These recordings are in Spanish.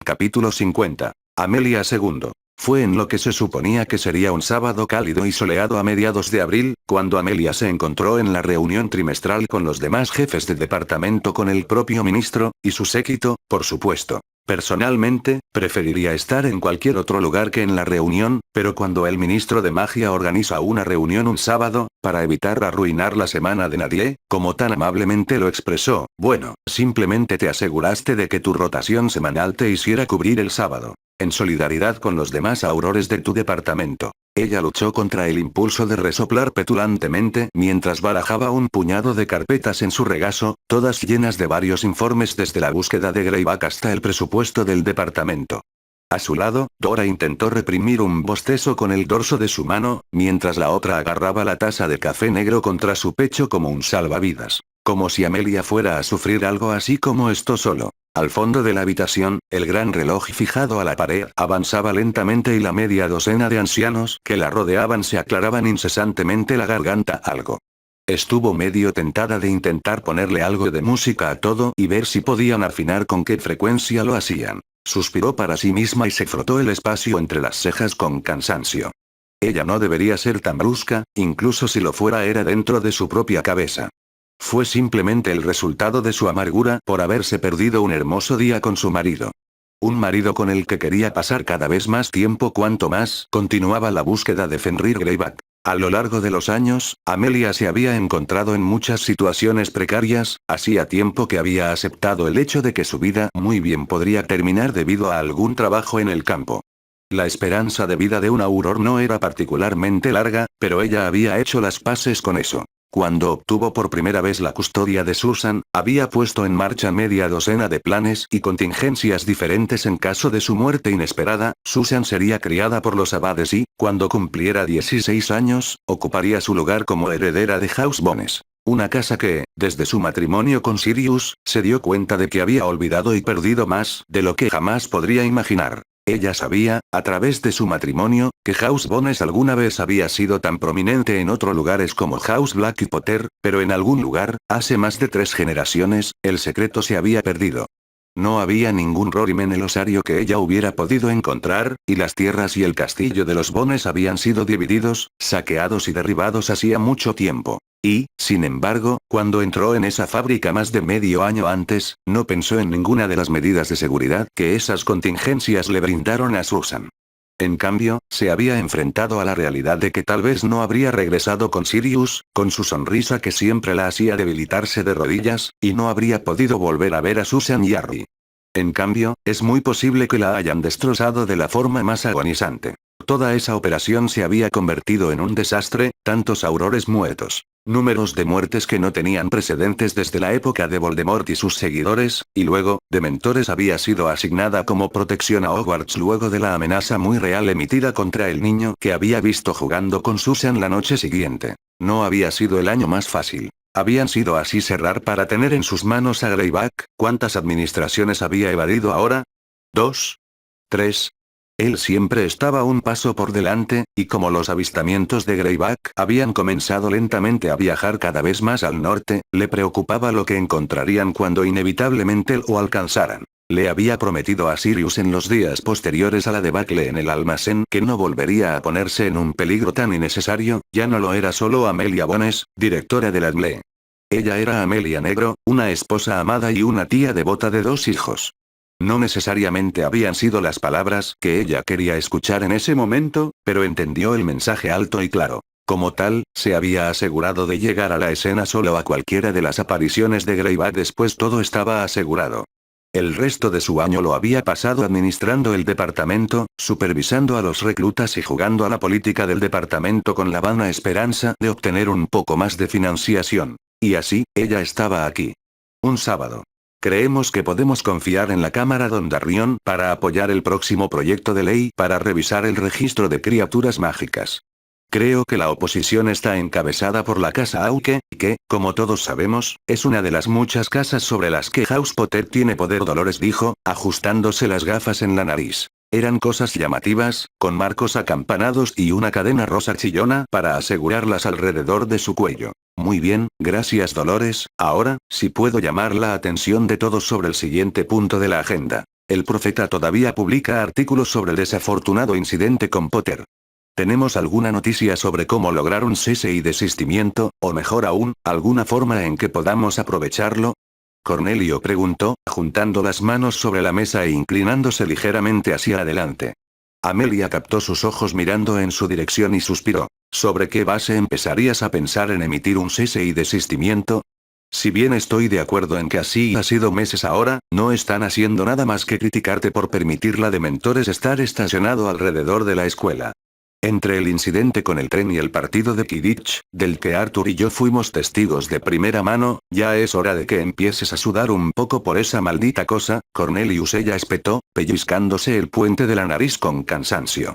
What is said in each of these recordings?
Capítulo 50. Amelia II. Fue en lo que se suponía que sería un sábado cálido y soleado a mediados de abril, cuando Amelia se encontró en la reunión trimestral con los demás jefes de departamento, con el propio ministro, y su séquito, por supuesto. Personalmente, preferiría estar en cualquier otro lugar que en la reunión, pero cuando el ministro de magia organiza una reunión un sábado, para evitar arruinar la semana de nadie, como tan amablemente lo expresó, bueno, simplemente te aseguraste de que tu rotación semanal te hiciera cubrir el sábado. En solidaridad con los demás aurores de tu departamento. Ella luchó contra el impulso de resoplar petulantemente mientras barajaba un puñado de carpetas en su regazo, todas llenas de varios informes desde la búsqueda de Greyback hasta el presupuesto del departamento. A su lado, Dora intentó reprimir un bostezo con el dorso de su mano, mientras la otra agarraba la taza de café negro contra su pecho como un salvavidas. Como si Amelia fuera a sufrir algo así como esto solo. Al fondo de la habitación, el gran reloj fijado a la pared avanzaba lentamente y la media docena de ancianos que la rodeaban se aclaraban incesantemente la garganta algo. Estuvo medio tentada de intentar ponerle algo de música a todo y ver si podían afinar con qué frecuencia lo hacían. Suspiró para sí misma y se frotó el espacio entre las cejas con cansancio. Ella no debería ser tan brusca, incluso si lo fuera era dentro de su propia cabeza. Fue simplemente el resultado de su amargura por haberse perdido un hermoso día con su marido. Un marido con el que quería pasar cada vez más tiempo cuanto más continuaba la búsqueda de Fenrir Greyback. A lo largo de los años, Amelia se había encontrado en muchas situaciones precarias, hacía tiempo que había aceptado el hecho de que su vida muy bien podría terminar debido a algún trabajo en el campo. La esperanza de vida de un auror no era particularmente larga, pero ella había hecho las paces con eso. Cuando obtuvo por primera vez la custodia de Susan, había puesto en marcha media docena de planes y contingencias diferentes en caso de su muerte inesperada. Susan sería criada por los abades y, cuando cumpliera 16 años, ocuparía su lugar como heredera de House Bones. Una casa que, desde su matrimonio con Sirius, se dio cuenta de que había olvidado y perdido más de lo que jamás podría imaginar. Ella sabía, a través de su matrimonio, que House Bones alguna vez había sido tan prominente en otros lugares como House Black y Potter, pero en algún lugar, hace más de 3 generaciones, el secreto se había perdido. No había ningún Rorim en el osario que ella hubiera podido encontrar, y las tierras y el castillo de los Bones habían sido divididos, saqueados y derribados hacía mucho tiempo. Y, sin embargo, cuando entró en esa fábrica más de medio año antes, no pensó en ninguna de las medidas de seguridad que esas contingencias le brindaron a Susan. En cambio, se había enfrentado a la realidad de que tal vez no habría regresado con Sirius, con su sonrisa que siempre la hacía debilitarse de rodillas, y no habría podido volver a ver a Susan y Harry. En cambio, es muy posible que la hayan destrozado de la forma más agonizante. Toda esa operación se había convertido en un desastre, tantos aurores muertos. Números de muertes que no tenían precedentes desde la época de Voldemort y sus seguidores, y luego, Dementores había sido asignada como protección a Hogwarts luego de la amenaza muy real emitida contra el niño que había visto jugando con Susan la noche siguiente. No había sido el año más fácil. Habían sido así cerrar para tener en sus manos a Greyback. ¿Cuántas administraciones había evadido ahora? ¿2? ¿3? Él siempre estaba un paso por delante, y como los avistamientos de Greyback habían comenzado lentamente a viajar cada vez más al norte, le preocupaba lo que encontrarían cuando inevitablemente lo alcanzaran. Le había prometido a Sirius en los días posteriores a la debacle en el almacén que no volvería a ponerse en un peligro tan innecesario. Ya no lo era solo Amelia Bones, directora de la DLE. Ella era Amelia Negro, una esposa amada y una tía devota de 2 hijos. No necesariamente habían sido las palabras que ella quería escuchar en ese momento, pero entendió el mensaje alto y claro. Como tal, se había asegurado de llegar a la escena solo a cualquiera de las apariciones de Greyback. Después todo estaba asegurado. El resto de su año lo había pasado administrando el departamento, supervisando a los reclutas y jugando a la política del departamento con la vana esperanza de obtener un poco más de financiación. Y así, ella estaba aquí. Un sábado. Creemos que podemos confiar en la Cámara Dondarrion para apoyar el próximo proyecto de ley para revisar el registro de criaturas mágicas. Creo que la oposición está encabezada por la Casa Auque, que, como todos sabemos, es una de las muchas casas sobre las que House Potter tiene poder. Dolores dijo, ajustándose las gafas en la nariz. Eran cosas llamativas, con marcos acampanados y una cadena rosa chillona para asegurarlas alrededor de su cuello. Muy bien, gracias Dolores. Ahora, si puedo llamar la atención de todos sobre el siguiente punto de la agenda. El profeta todavía publica artículos sobre el desafortunado incidente con Potter. ¿Tenemos alguna noticia sobre cómo lograr un cese y desistimiento, o mejor aún, alguna forma en que podamos aprovecharlo? Cornelio preguntó, juntando las manos sobre la mesa e inclinándose ligeramente hacia adelante. Amelia captó sus ojos mirando en su dirección y suspiró. ¿Sobre qué base empezarías a pensar en emitir un cese y desistimiento? Si bien estoy de acuerdo en que así ha sido meses ahora, no están haciendo nada más que criticarte por permitir la Dementores estar estacionado alrededor de la escuela. Entre el incidente con el tren y el partido de Quidditch, del que Arthur y yo fuimos testigos de primera mano, ya es hora de que empieces a sudar un poco por esa maldita cosa, Cornelius, ella espetó, pellizcándose el puente de la nariz con cansancio.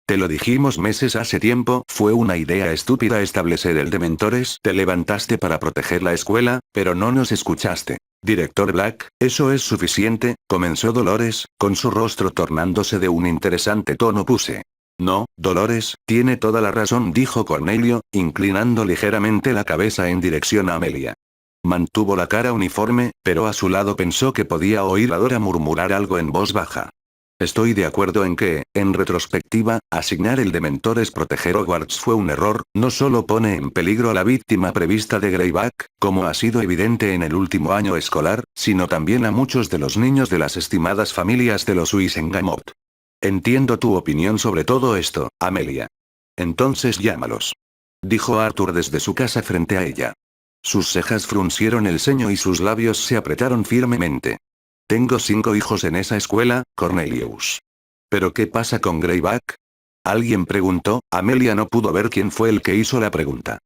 Te lo dijimos meses hace tiempo, fue una idea estúpida establecer el Dementores, te levantaste para proteger la escuela, pero no nos escuchaste. Director Black, eso es suficiente, comenzó Dolores, con su rostro tornándose de un interesante tono. No, Dolores, tiene toda la razón, dijo Cornelio, inclinando ligeramente la cabeza en dirección a Amelia. Mantuvo la cara uniforme, pero a su lado pensó que podía oír a Dora murmurar algo en voz baja. Estoy de acuerdo en que, en retrospectiva, asignar el Dementores proteger Hogwarts fue un error, no solo pone en peligro a la víctima prevista de Greyback, como ha sido evidente en el último año escolar, sino también a muchos de los niños de las estimadas familias de los Wisengamot. Entiendo tu opinión sobre todo esto, Amelia. Entonces llámalos. Dijo Arthur desde su casa frente a ella. Sus cejas fruncieron el ceño y sus labios se apretaron firmemente. Tengo 5 hijos en esa escuela, Cornelius. ¿Pero qué pasa con Greyback? Alguien preguntó, Amelia no pudo ver quién fue el que hizo la pregunta.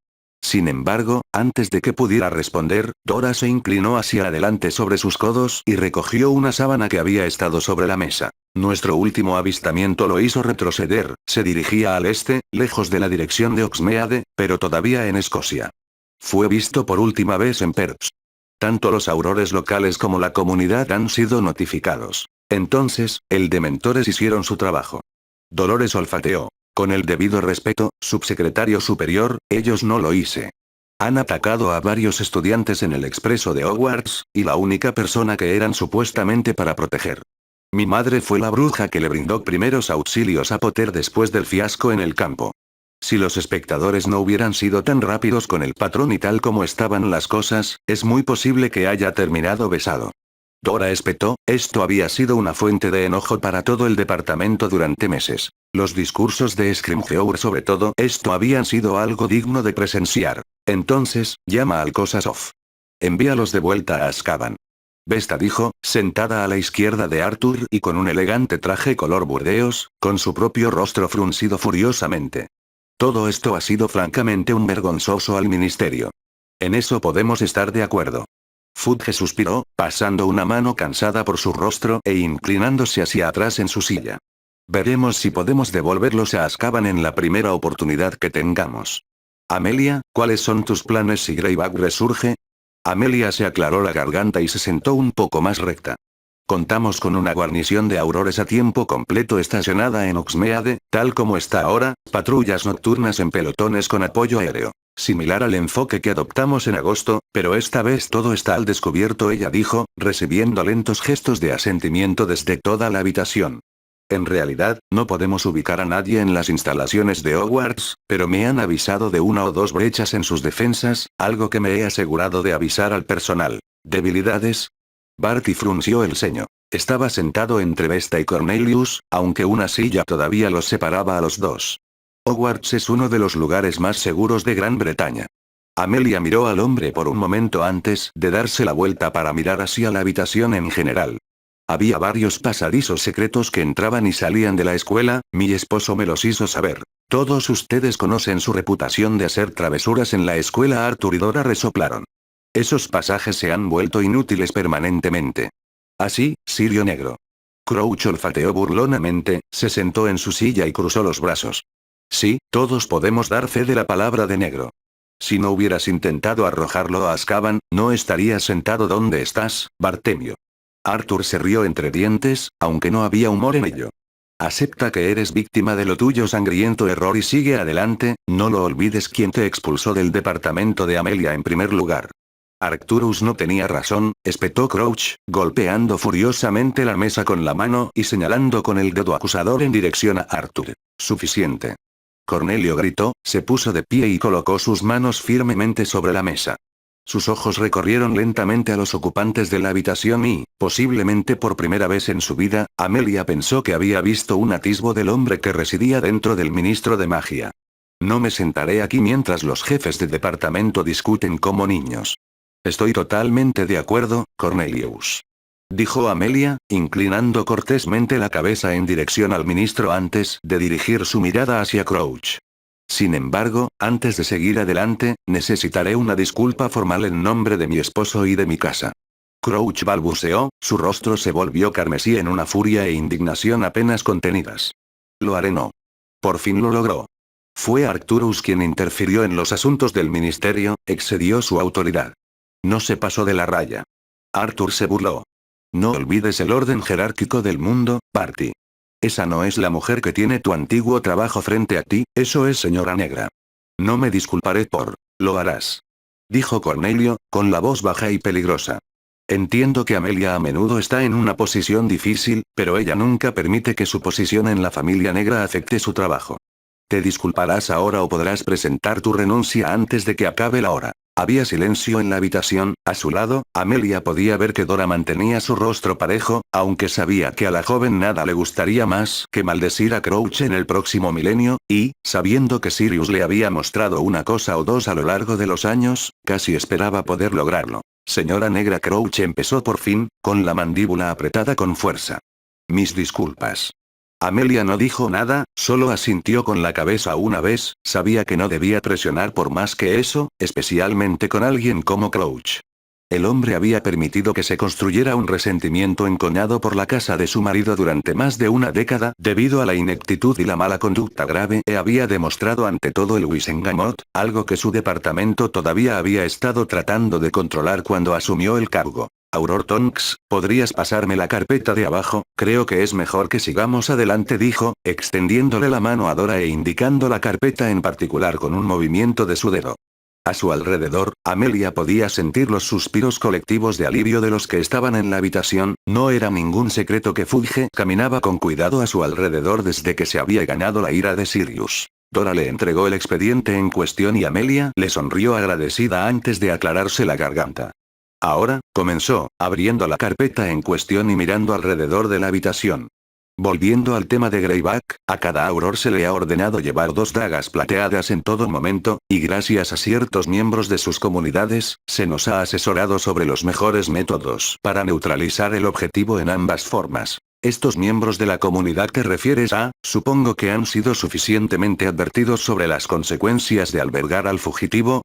Sin embargo, antes de que pudiera responder, Dora se inclinó hacia adelante sobre sus codos y recogió una sábana que había estado sobre la mesa. Nuestro último avistamiento lo hizo retroceder, se dirigía al este, lejos de la dirección de Hogsmeade, pero todavía en Escocia. Fue visto por última vez en Perth. Tanto los aurores locales como la comunidad han sido notificados. Entonces, el Dementores hicieron su trabajo. Dolores olfateó. Con el debido respeto, subsecretario superior, ellos no lo hice. Han atacado a varios estudiantes en el expreso de Hogwarts, y la única persona que eran supuestamente para proteger. Mi madre fue la bruja que le brindó primeros auxilios a Potter después del fiasco en el campo. Si los espectadores no hubieran sido tan rápidos con el patrón y tal como estaban las cosas, es muy posible que haya terminado besado. Dora espetó, esto había sido una fuente de enojo para todo el departamento durante meses. Los discursos de Scrimgeour sobre todo esto habían sido algo digno de presenciar. Entonces, llama al Kosasov. Envíalos de vuelta a Azkaban. Vesta dijo, sentada a la izquierda de Arthur y con un elegante traje color burdeos, con su propio rostro fruncido furiosamente. Todo esto ha sido francamente un vergonzoso al ministerio. En eso podemos estar de acuerdo. Fudge suspiró, pasando una mano cansada por su rostro e inclinándose hacia atrás en su silla. Veremos si podemos devolverlos a Azkaban en la primera oportunidad que tengamos. Amelia, ¿cuáles son tus planes si Greyback resurge? Amelia se aclaró la garganta y se sentó un poco más recta. Contamos con una guarnición de aurores a tiempo completo estacionada en Hogsmeade, tal como está ahora, patrullas nocturnas en pelotones con apoyo aéreo. Similar al enfoque que adoptamos en agosto, pero esta vez todo está al descubierto, ella dijo, recibiendo lentos gestos de asentimiento desde toda la habitación. En realidad, no podemos ubicar a nadie en las instalaciones de Hogwarts, pero me han avisado de 1 o 2 brechas en sus defensas, algo que me he asegurado de avisar al personal. ¿Debilidades? Barty frunció el ceño. Estaba sentado entre Vesta y Cornelius, aunque una silla todavía los separaba a los dos. Hogwarts es uno de los lugares más seguros de Gran Bretaña. Amelia miró al hombre por un momento antes de darse la vuelta para mirar hacia la habitación en general. Había varios pasadizos secretos que entraban y salían de la escuela, mi esposo me los hizo saber. Todos ustedes conocen su reputación de hacer travesuras en la escuela. Arthur y Dora resoplaron. Esos pasajes se han vuelto inútiles permanentemente. Así, Sirio Negro. Crouch olfateó burlonamente, se sentó en su silla y cruzó los brazos. Sí, todos podemos dar fe de la palabra de Negro. Si no hubieras intentado arrojarlo a Azkaban, no estarías sentado donde estás, Bartemio. Arthur se rió entre dientes, aunque no había humor en ello. Acepta que eres víctima de lo tuyo sangriento error y sigue adelante, no lo olvides. ¿Quién te expulsó del departamento de Amelia en primer lugar? Arcturus no tenía razón, espetó Crouch, golpeando furiosamente la mesa con la mano y señalando con el dedo acusador en dirección a Arthur. Suficiente. Cornelio gritó, se puso de pie y colocó sus manos firmemente sobre la mesa. Sus ojos recorrieron lentamente a los ocupantes de la habitación y, posiblemente por primera vez en su vida, Amelia pensó que había visto un atisbo del hombre que residía dentro del ministro de magia. No me sentaré aquí mientras los jefes de departamento discuten como niños. Estoy totalmente de acuerdo, Cornelius. Dijo Amelia, inclinando cortésmente la cabeza en dirección al ministro antes de dirigir su mirada hacia Crouch. Sin embargo, antes de seguir adelante, necesitaré una disculpa formal en nombre de mi esposo y de mi casa. Crouch balbuceó, su rostro se volvió carmesí en una furia e indignación apenas contenidas. Lo haré no. Por fin lo logró. Fue Arcturus quien interfirió en los asuntos del ministerio, excedió su autoridad. No se pasó de la raya. Arthur se burló. No olvides el orden jerárquico del mundo, Barty. Esa no es la mujer que tiene tu antiguo trabajo frente a ti, eso es señora negra. No me disculparé por... Lo harás. Dijo Cornelio, con la voz baja y peligrosa. Entiendo que Amelia a menudo está en una posición difícil, pero ella nunca permite que su posición en la familia negra afecte su trabajo. Te disculparás ahora o podrás presentar tu renuncia antes de que acabe la hora. Había silencio en la habitación, a su lado, Amelia podía ver que Dora mantenía su rostro parejo, aunque sabía que a la joven nada le gustaría más que maldecir a Crouch en el próximo milenio, y, sabiendo que Sirius le había mostrado una cosa o dos a lo largo de los años, casi esperaba poder lograrlo. Señora Negra, Crouch empezó por fin, con la mandíbula apretada con fuerza. Mis disculpas. Amelia no dijo nada, solo asintió con la cabeza una vez, sabía que no debía presionar por más que eso, especialmente con alguien como Crouch. El hombre había permitido que se construyera un resentimiento encoñado por la casa de su marido durante más de una década, debido a la ineptitud y la mala conducta grave que había demostrado ante todo el Wisengamot, algo que su departamento todavía había estado tratando de controlar cuando asumió el cargo. Auror Tonks, ¿podrías pasarme la carpeta de abajo? Creo que es mejor que sigamos adelante, dijo, extendiéndole la mano a Dora e indicando la carpeta en particular con un movimiento de su dedo. A su alrededor, Amelia podía sentir los suspiros colectivos de alivio de los que estaban en la habitación, no era ningún secreto que Fudge caminaba con cuidado a su alrededor desde que se había ganado la ira de Sirius. Dora le entregó el expediente en cuestión y Amelia le sonrió agradecida antes de aclararse la garganta. Ahora, comenzó, abriendo la carpeta en cuestión y mirando alrededor de la habitación. Volviendo al tema de Greyback, a cada Auror se le ha ordenado llevar 2 dagas plateadas en todo momento, y gracias a ciertos miembros de sus comunidades, se nos ha asesorado sobre los mejores métodos para neutralizar el objetivo en ambas formas. Estos miembros de la comunidad que refieres a, supongo que han sido suficientemente advertidos sobre las consecuencias de albergar al fugitivo.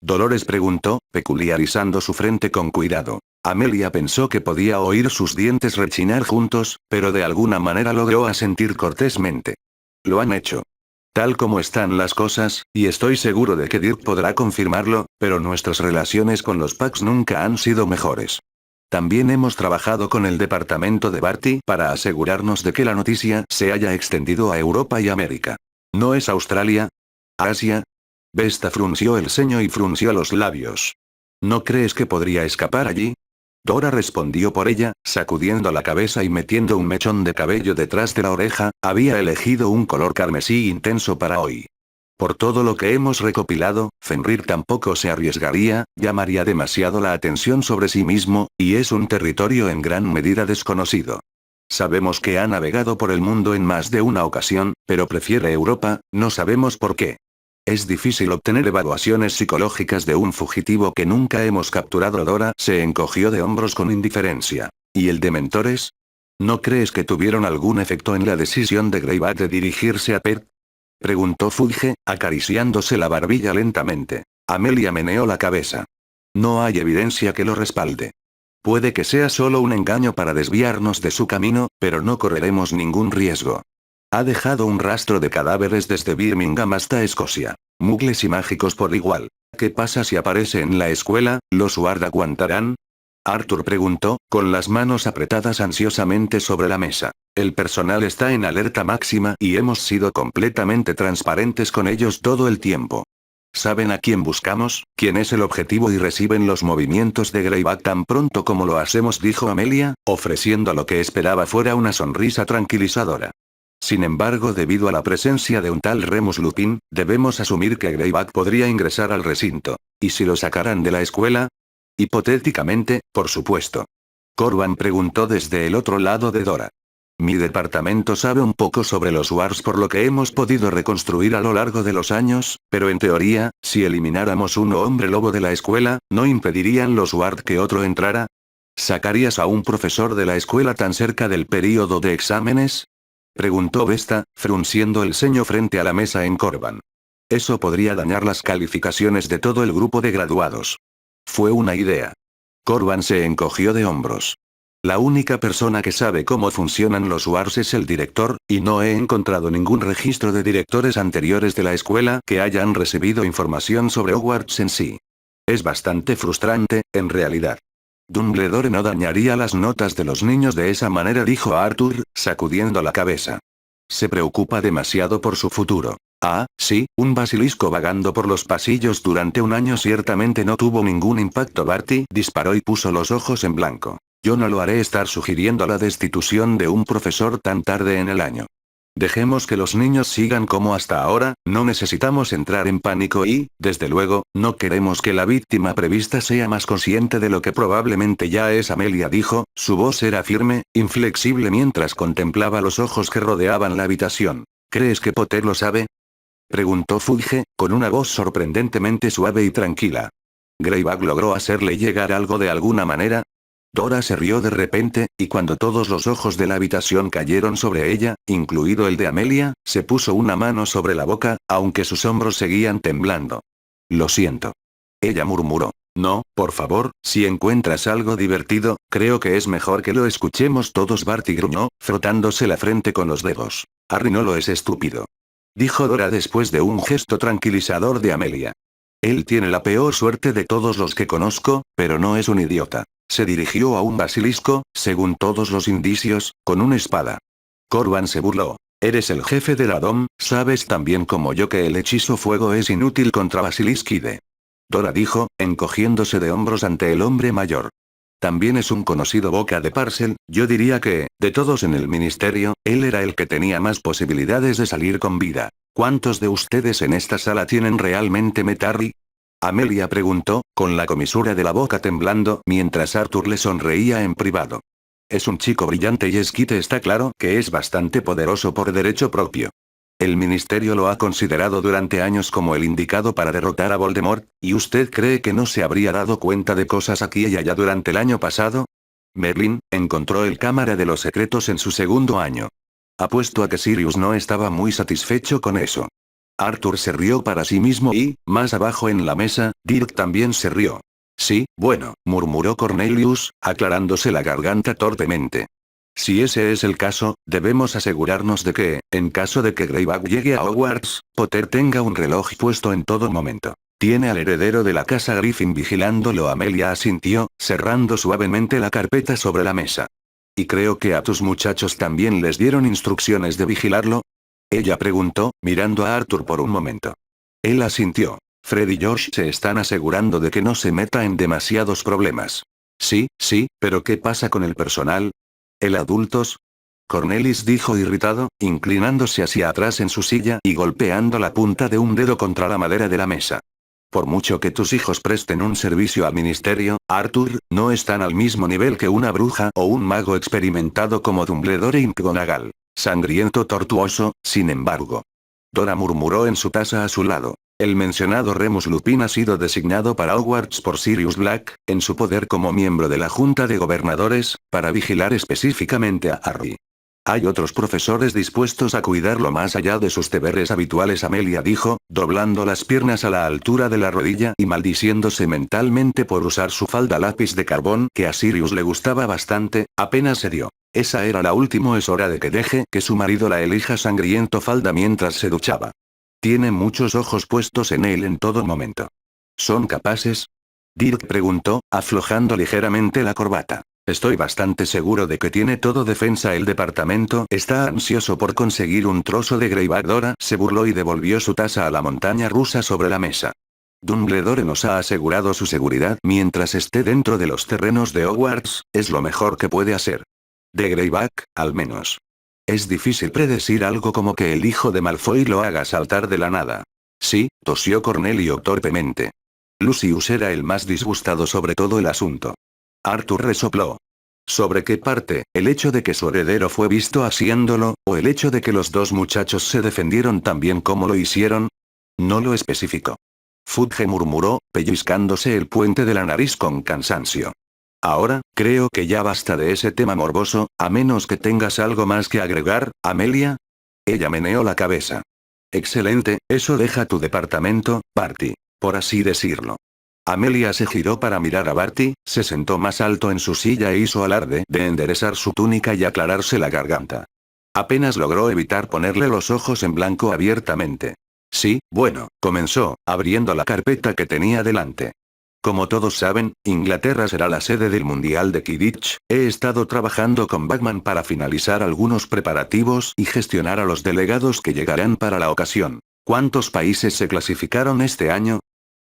Dolores preguntó, peculiarizando su frente con cuidado. Amelia pensó que podía oír sus dientes rechinar juntos, pero de alguna manera logró asentir cortésmente. Lo han hecho. Tal como están las cosas, y estoy seguro de que Dirk podrá confirmarlo, pero nuestras relaciones con los Pax nunca han sido mejores. También hemos trabajado con el departamento de Barty para asegurarnos de que la noticia se haya extendido a Europa y América. ¿No es Australia? ¿Asia? Vesta frunció el ceño y frunció los labios. ¿No crees que podría escapar allí? Dora respondió por ella, sacudiendo la cabeza y metiendo un mechón de cabello detrás de la oreja, había elegido un color carmesí intenso para hoy. Por todo lo que hemos recopilado, Fenrir tampoco se arriesgaría, llamaría demasiado la atención sobre sí mismo, y es un territorio en gran medida desconocido. Sabemos que ha navegado por el mundo en más de una ocasión, pero prefiere Europa, no sabemos por qué. Es difícil obtener evaluaciones psicológicas de un fugitivo que nunca hemos capturado. Dora se encogió de hombros con indiferencia. ¿Y el de mentores? ¿No crees que tuvieron algún efecto en la decisión de Greyback de dirigirse a Perth? Preguntó Fudge, acariciándose la barbilla lentamente. Amelia meneó la cabeza. No hay evidencia que lo respalde. Puede que sea solo un engaño para desviarnos de su camino, pero no correremos ningún riesgo. Ha dejado un rastro de cadáveres desde Birmingham hasta Escocia. Mugles y mágicos por igual. ¿Qué pasa si aparece en la escuela? ¿Los Ward aguantarán? Arthur preguntó, con las manos apretadas ansiosamente sobre la mesa. El personal está en alerta máxima y hemos sido completamente transparentes con ellos todo el tiempo. Saben a quién buscamos, quién es el objetivo y reciben los movimientos de Greyback tan pronto como lo hacemos, dijo Amelia, ofreciendo lo que esperaba fuera una sonrisa tranquilizadora. Sin embargo, debido a la presencia de un tal Remus Lupin, debemos asumir que Greyback podría ingresar al recinto. ¿Y si lo sacaran de la escuela? Hipotéticamente, por supuesto. Corban preguntó desde el otro lado de Dora. Mi departamento sabe un poco sobre los Wars por lo que hemos podido reconstruir a lo largo de los años, pero en teoría, si elimináramos un hombre lobo de la escuela, ¿no impedirían los Ward que otro entrara? ¿Sacarías a un profesor de la escuela tan cerca del período de exámenes? Preguntó Vesta, frunciendo el ceño frente a la mesa en Corban. Eso podría dañar las calificaciones de todo el grupo de graduados. Fue una idea. Corban se encogió de hombros. La única persona que sabe cómo funcionan los Wars es el director, y no he encontrado ningún registro de directores anteriores de la escuela que hayan recibido información sobre Hogwarts en sí. Es bastante frustrante, en realidad. Dumbledore no dañaría las notas de los niños de esa manera, dijo Arthur, sacudiendo la cabeza. Se preocupa demasiado por su futuro. Ah, sí, un basilisco vagando por los pasillos durante un año ciertamente no tuvo ningún impacto. Barty disparó y puso los ojos en blanco. Yo no lo haré estar sugiriendo la destitución de un profesor tan tarde en el año. Dejemos que los niños sigan como hasta ahora, no necesitamos entrar en pánico y, desde luego, no queremos que la víctima prevista sea más consciente de lo que probablemente ya es. Amelia dijo, su voz era firme, inflexible mientras contemplaba los ojos que rodeaban la habitación. ¿Crees que Potter lo sabe? Preguntó Fudge, con una voz sorprendentemente suave y tranquila. ¿Greyback logró hacerle llegar algo de alguna manera? Dora se rió de repente, y cuando todos los ojos de la habitación cayeron sobre ella, incluido el de Amelia, se puso una mano sobre la boca, aunque sus hombros seguían temblando. Lo siento. Ella murmuró. No, por favor, si encuentras algo divertido, creo que es mejor que lo escuchemos todos. Barty gruñó, frotándose la frente con los dedos. Harry no lo es, estúpido. Dijo Dora después de un gesto tranquilizador de Amelia. Él tiene la peor suerte de todos los que conozco, pero no es un idiota. Se dirigió a un basilisco, según todos los indicios, con una espada. Corban se burló. Eres el jefe de la DOM, sabes tan bien como yo que el hechizo fuego es inútil contra Basiliskide. Dora dijo, encogiéndose de hombros ante el hombre mayor. También es un conocido boca de Parcel, yo diría que, de todos en el ministerio, él era el que tenía más posibilidades de salir con vida. ¿Cuántos de ustedes en esta sala tienen realmente Metarry? Amelia preguntó, con la comisura de la boca temblando, mientras Arthur le sonreía en privado. Es un chico brillante y Skite está claro que es bastante poderoso por derecho propio. El ministerio lo ha considerado durante años como el indicado para derrotar a Voldemort, ¿y usted cree que no se habría dado cuenta de cosas aquí y allá durante el año pasado? Merlin encontró el Cámara de los Secretos en su segundo año. Apuesto a que Sirius no estaba muy satisfecho con eso. Arthur se rió para sí mismo y, más abajo en la mesa, Dirk también se rió. Sí, bueno, murmuró Cornelius, aclarándose la garganta torpemente. Si ese es el caso, debemos asegurarnos de que, en caso de que Greyback llegue a Hogwarts, Potter tenga un reloj puesto en todo momento. Tiene al heredero de la casa Griffin vigilándolo. Amelia asintió, cerrando suavemente la carpeta sobre la mesa. ¿Y creo que a tus muchachos también les dieron instrucciones de vigilarlo? Ella preguntó, mirando a Arthur por un momento. Él asintió. Fred y George se están asegurando de que no se meta en demasiados problemas. Sí, pero ¿qué pasa con el personal? ¿El adultos? Cornelis dijo irritado, inclinándose hacia atrás en su silla y golpeando la punta de un dedo contra la madera de la mesa. Por mucho que tus hijos presten un servicio al ministerio, Arthur, no están al mismo nivel que una bruja o un mago experimentado como Dumbledore y McGonagall. Sangriento tortuoso, sin embargo. Dora murmuró en su taza a su lado. El mencionado Remus Lupin ha sido designado para Hogwarts por Sirius Black, en su poder como miembro de la Junta de Gobernadores, para vigilar específicamente a Harry. Hay otros profesores dispuestos a cuidarlo más allá de sus deberes habituales. Amelia dijo, doblando las piernas a la altura de la rodilla y maldiciéndose mentalmente por usar su falda lápiz de carbón que a Sirius le gustaba bastante, apenas se dio. Esa era la última, es hora de que deje que su marido la elija. Sangriento falda mientras se duchaba. Tiene muchos ojos puestos en él en todo momento. ¿Son capaces? Dirk preguntó, aflojando ligeramente la corbata. Estoy bastante seguro de que tiene todo defensa. El departamento está ansioso por conseguir un trozo de Greyback. Dora se burló y devolvió su taza a la montaña rusa sobre la mesa. Dumbledore nos ha asegurado su seguridad mientras esté dentro de los terrenos de Hogwarts, es lo mejor que puede hacer. De Greyback, al menos. Es difícil predecir algo como que el hijo de Malfoy lo haga saltar de la nada. Sí, tosió Cornelio torpemente. Lucius era el más disgustado sobre todo el asunto. Arthur resopló. ¿Sobre qué parte, el hecho de que su heredero fue visto haciéndolo, o el hecho de que los dos muchachos se defendieron tan bien como lo hicieron? No lo especificó. Fudge murmuró, pellizcándose el puente de la nariz con cansancio. Ahora, creo que ya basta de ese tema morboso, a menos que tengas algo más que agregar, Amelia. Ella meneó la cabeza. Excelente, eso deja tu departamento, Barty, por así decirlo. Amelia se giró para mirar a Barty, se sentó más alto en su silla e hizo alarde de enderezar su túnica y aclararse la garganta. Apenas logró evitar ponerle los ojos en blanco abiertamente. Sí, bueno, comenzó, abriendo la carpeta que tenía delante. Como todos saben, Inglaterra será la sede del Mundial de Quidditch. He estado trabajando con Bagman para finalizar algunos preparativos y gestionar a los delegados que llegarán para la ocasión. ¿Cuántos países se clasificaron este año?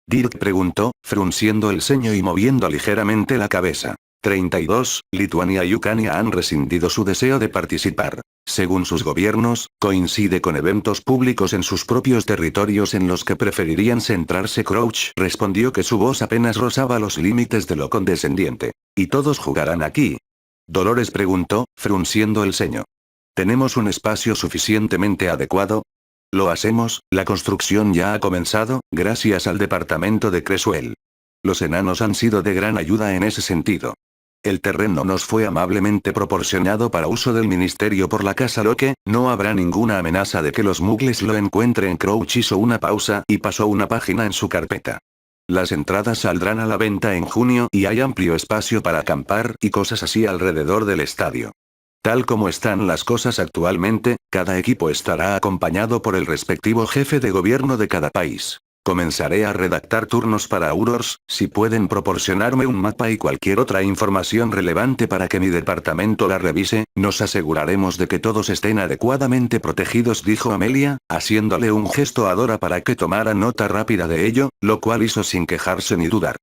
Dirk preguntó, frunciendo el ceño y moviendo ligeramente la cabeza. 32, Lituania y Ucrania han rescindido su deseo de participar. Según sus gobiernos, coincide con eventos públicos en sus propios territorios en los que preferirían centrarse. Crouch respondió que su voz apenas rozaba los límites de lo condescendiente. ¿Y todos jugarán aquí? Dolores preguntó, frunciendo el ceño. ¿Tenemos un espacio suficientemente adecuado? Lo hacemos, la construcción ya ha comenzado, gracias al departamento de Creswell. Los enanos han sido de gran ayuda en ese sentido. El terreno nos fue amablemente proporcionado para uso del ministerio por la Casa Locke, no habrá ninguna amenaza de que los muggles lo encuentren. Crouch hizo una pausa y pasó una página en su carpeta. Las entradas saldrán a la venta en junio y hay amplio espacio para acampar y cosas así alrededor del estadio. Tal como están las cosas actualmente, cada equipo estará acompañado por el respectivo jefe de gobierno de cada país. Comenzaré a redactar turnos para Aurors, si pueden proporcionarme un mapa y cualquier otra información relevante para que mi departamento la revise, nos aseguraremos de que todos estén adecuadamente protegidos, dijo Amelia, haciéndole un gesto a Dora para que tomara nota rápida de ello, lo cual hizo sin quejarse ni dudar.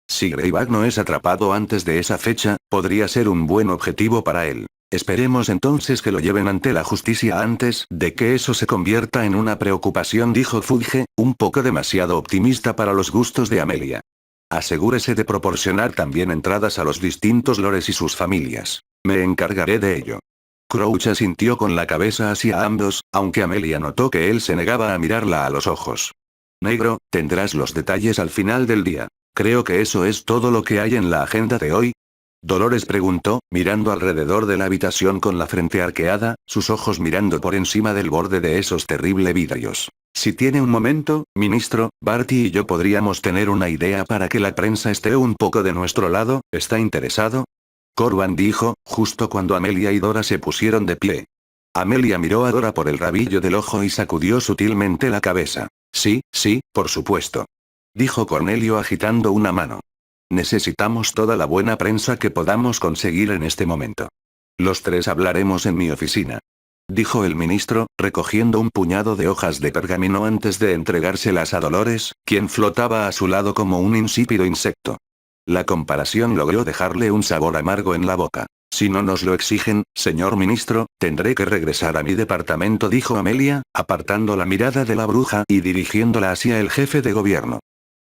Si Greyback no es atrapado antes de esa fecha, podría ser un buen objetivo para él. Esperemos entonces que lo lleven ante la justicia antes de que eso se convierta en una preocupación, dijo Fudge, un poco demasiado optimista para los gustos de Amelia. Asegúrese de proporcionar también entradas a los distintos lores y sus familias. Me encargaré de ello. Crouch asintió con la cabeza hacia ambos, aunque Amelia notó que él se negaba a mirarla a los ojos. Negro, tendrás los detalles al final del día. Creo que eso es todo lo que hay en la agenda de hoy. Dolores preguntó, mirando alrededor de la habitación con la frente arqueada, sus ojos mirando por encima del borde de esos terribles vidrios. Si tiene un momento, ministro, Barty y yo podríamos tener una idea para que la prensa esté un poco de nuestro lado. ¿Está interesado? Corban dijo, justo cuando Amelia y Dora se pusieron de pie. Amelia miró a Dora por el rabillo del ojo y sacudió sutilmente la cabeza. Sí, por supuesto. Dijo Cornelio agitando una mano. Necesitamos toda la buena prensa que podamos conseguir en este momento. Los tres hablaremos en mi oficina. Dijo el ministro, recogiendo un puñado de hojas de pergamino antes de entregárselas a Dolores, quien flotaba a su lado como un insípido insecto. La comparación logró dejarle un sabor amargo en la boca. Si no nos lo exigen, señor ministro, tendré que regresar a mi departamento, dijo Amelia, apartando la mirada de la bruja y dirigiéndola hacia el jefe de gobierno.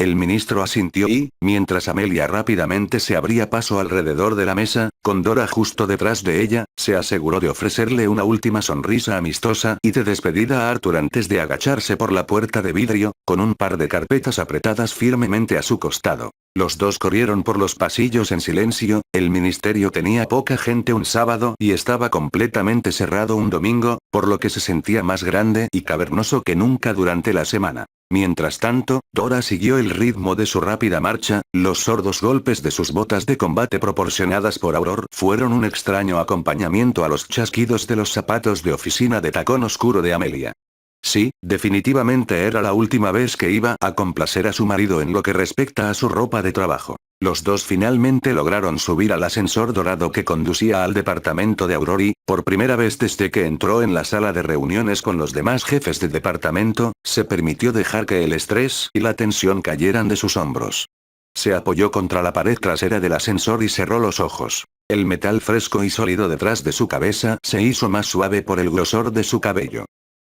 El ministro asintió y, mientras Amelia rápidamente se abría paso alrededor de la mesa, con Dora justo detrás de ella, se aseguró de ofrecerle una última sonrisa amistosa y de despedida a Arthur antes de agacharse por la puerta de vidrio, con un par de carpetas apretadas firmemente a su costado. Los dos corrieron por los pasillos en silencio, el ministerio tenía poca gente un sábado y estaba completamente cerrado un domingo, por lo que se sentía más grande y cavernoso que nunca durante la semana. Mientras tanto, Dora siguió el ritmo de su rápida marcha, los sordos golpes de sus botas de combate proporcionadas por Auror fueron un extraño acompañamiento a los chasquidos de los zapatos de oficina de tacón oscuro de Amelia. Sí, definitivamente era la última vez que iba a complacer a su marido en lo que respecta a su ropa de trabajo. Los dos finalmente lograron subir al ascensor dorado que conducía al departamento de Aurora y, por primera vez desde que entró en la sala de reuniones con los demás jefes de departamento, se permitió dejar que el estrés y la tensión cayeran de sus hombros. Se apoyó contra la pared trasera del ascensor y cerró los ojos. El metal fresco y sólido detrás de su cabeza se hizo más suave por el grosor de su cabello.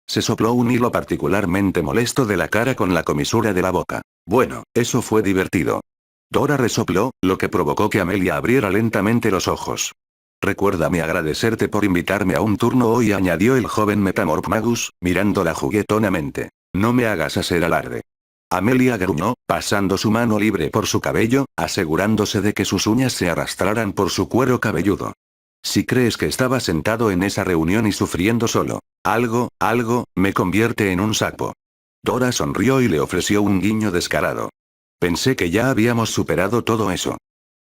Se sopló un hilo particularmente molesto de la cara con la comisura de la boca. Bueno, eso fue divertido. Dora resopló, lo que provocó que Amelia abriera lentamente los ojos. Recuérdame agradecerte por invitarme a un turno hoy, añadió el joven Metamorph Magus, mirándola juguetonamente. No me hagas hacer alarde. Amelia gruñó, pasando su mano libre por su cabello, asegurándose de que sus uñas se arrastraran por su cuero cabelludo. Si crees que estaba sentado en esa reunión y sufriendo solo, algo, me convierte en un sapo. Dora sonrió y le ofreció un guiño descarado. Pensé que ya habíamos superado todo eso.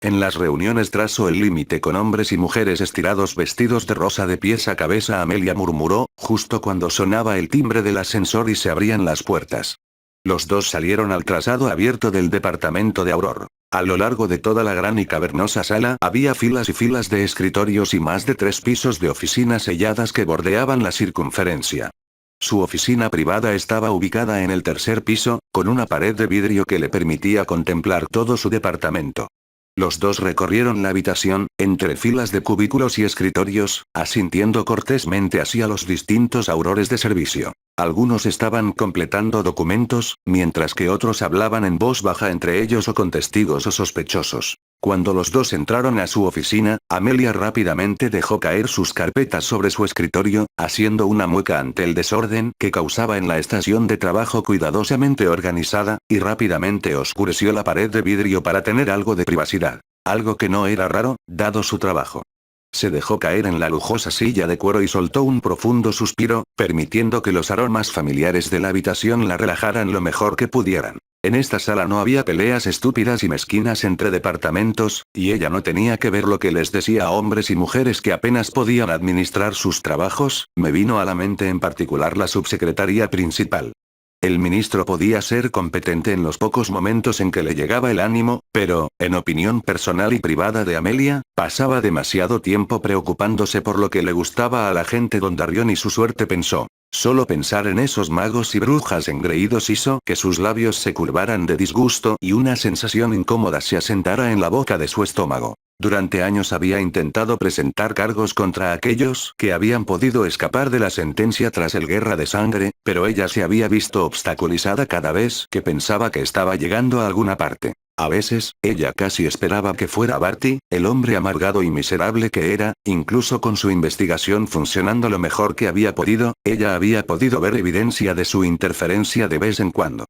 En las reuniones trazó el límite con hombres y mujeres estirados vestidos de rosa de pies a cabeza, Amelia murmuró, justo cuando sonaba el timbre del ascensor y se abrían las puertas. Los dos salieron al trazado abierto del departamento de Aurora. A lo largo de toda la gran y cavernosa sala había filas y filas de escritorios y más de 3 pisos de oficinas selladas que bordeaban la circunferencia. Su oficina privada estaba ubicada en el 3er piso, con una pared de vidrio que le permitía contemplar todo su departamento. Los dos recorrieron la habitación, entre filas de cubículos y escritorios, asintiendo cortésmente hacia los distintos aurores de servicio. Algunos estaban completando documentos, mientras que otros hablaban en voz baja entre ellos o con testigos o sospechosos. Cuando los dos entraron a su oficina, Amelia rápidamente dejó caer sus carpetas sobre su escritorio, haciendo una mueca ante el desorden que causaba en la estación de trabajo cuidadosamente organizada, y rápidamente oscureció la pared de vidrio para tener algo de privacidad. Algo que no era raro, dado su trabajo. Se dejó caer en la lujosa silla de cuero y soltó un profundo suspiro, permitiendo que los aromas familiares de la habitación la relajaran lo mejor que pudieran. En esta sala no había peleas estúpidas y mezquinas entre departamentos, y ella no tenía que ver lo que les decía a hombres y mujeres que apenas podían administrar sus trabajos. Me vino a la mente en particular la subsecretaria principal. El ministro podía ser competente en los pocos momentos en que le llegaba el ánimo, pero, en opinión personal y privada de Amelia, pasaba demasiado tiempo preocupándose por lo que le gustaba a la gente. Dondarrion y su suerte, pensó. Solo pensar en esos magos y brujas engreídos hizo que sus labios se curvaran de disgusto y una sensación incómoda se asentara en la boca de su estómago. Durante años había intentado presentar cargos contra aquellos que habían podido escapar de la sentencia tras el Guerra de Sangre, pero ella se había visto obstaculizada cada vez que pensaba que estaba llegando a alguna parte. A veces, ella casi esperaba que fuera Barty, el hombre amargado y miserable que era, incluso con su investigación funcionando lo mejor que había podido, ella había podido ver evidencia de su interferencia de vez en cuando.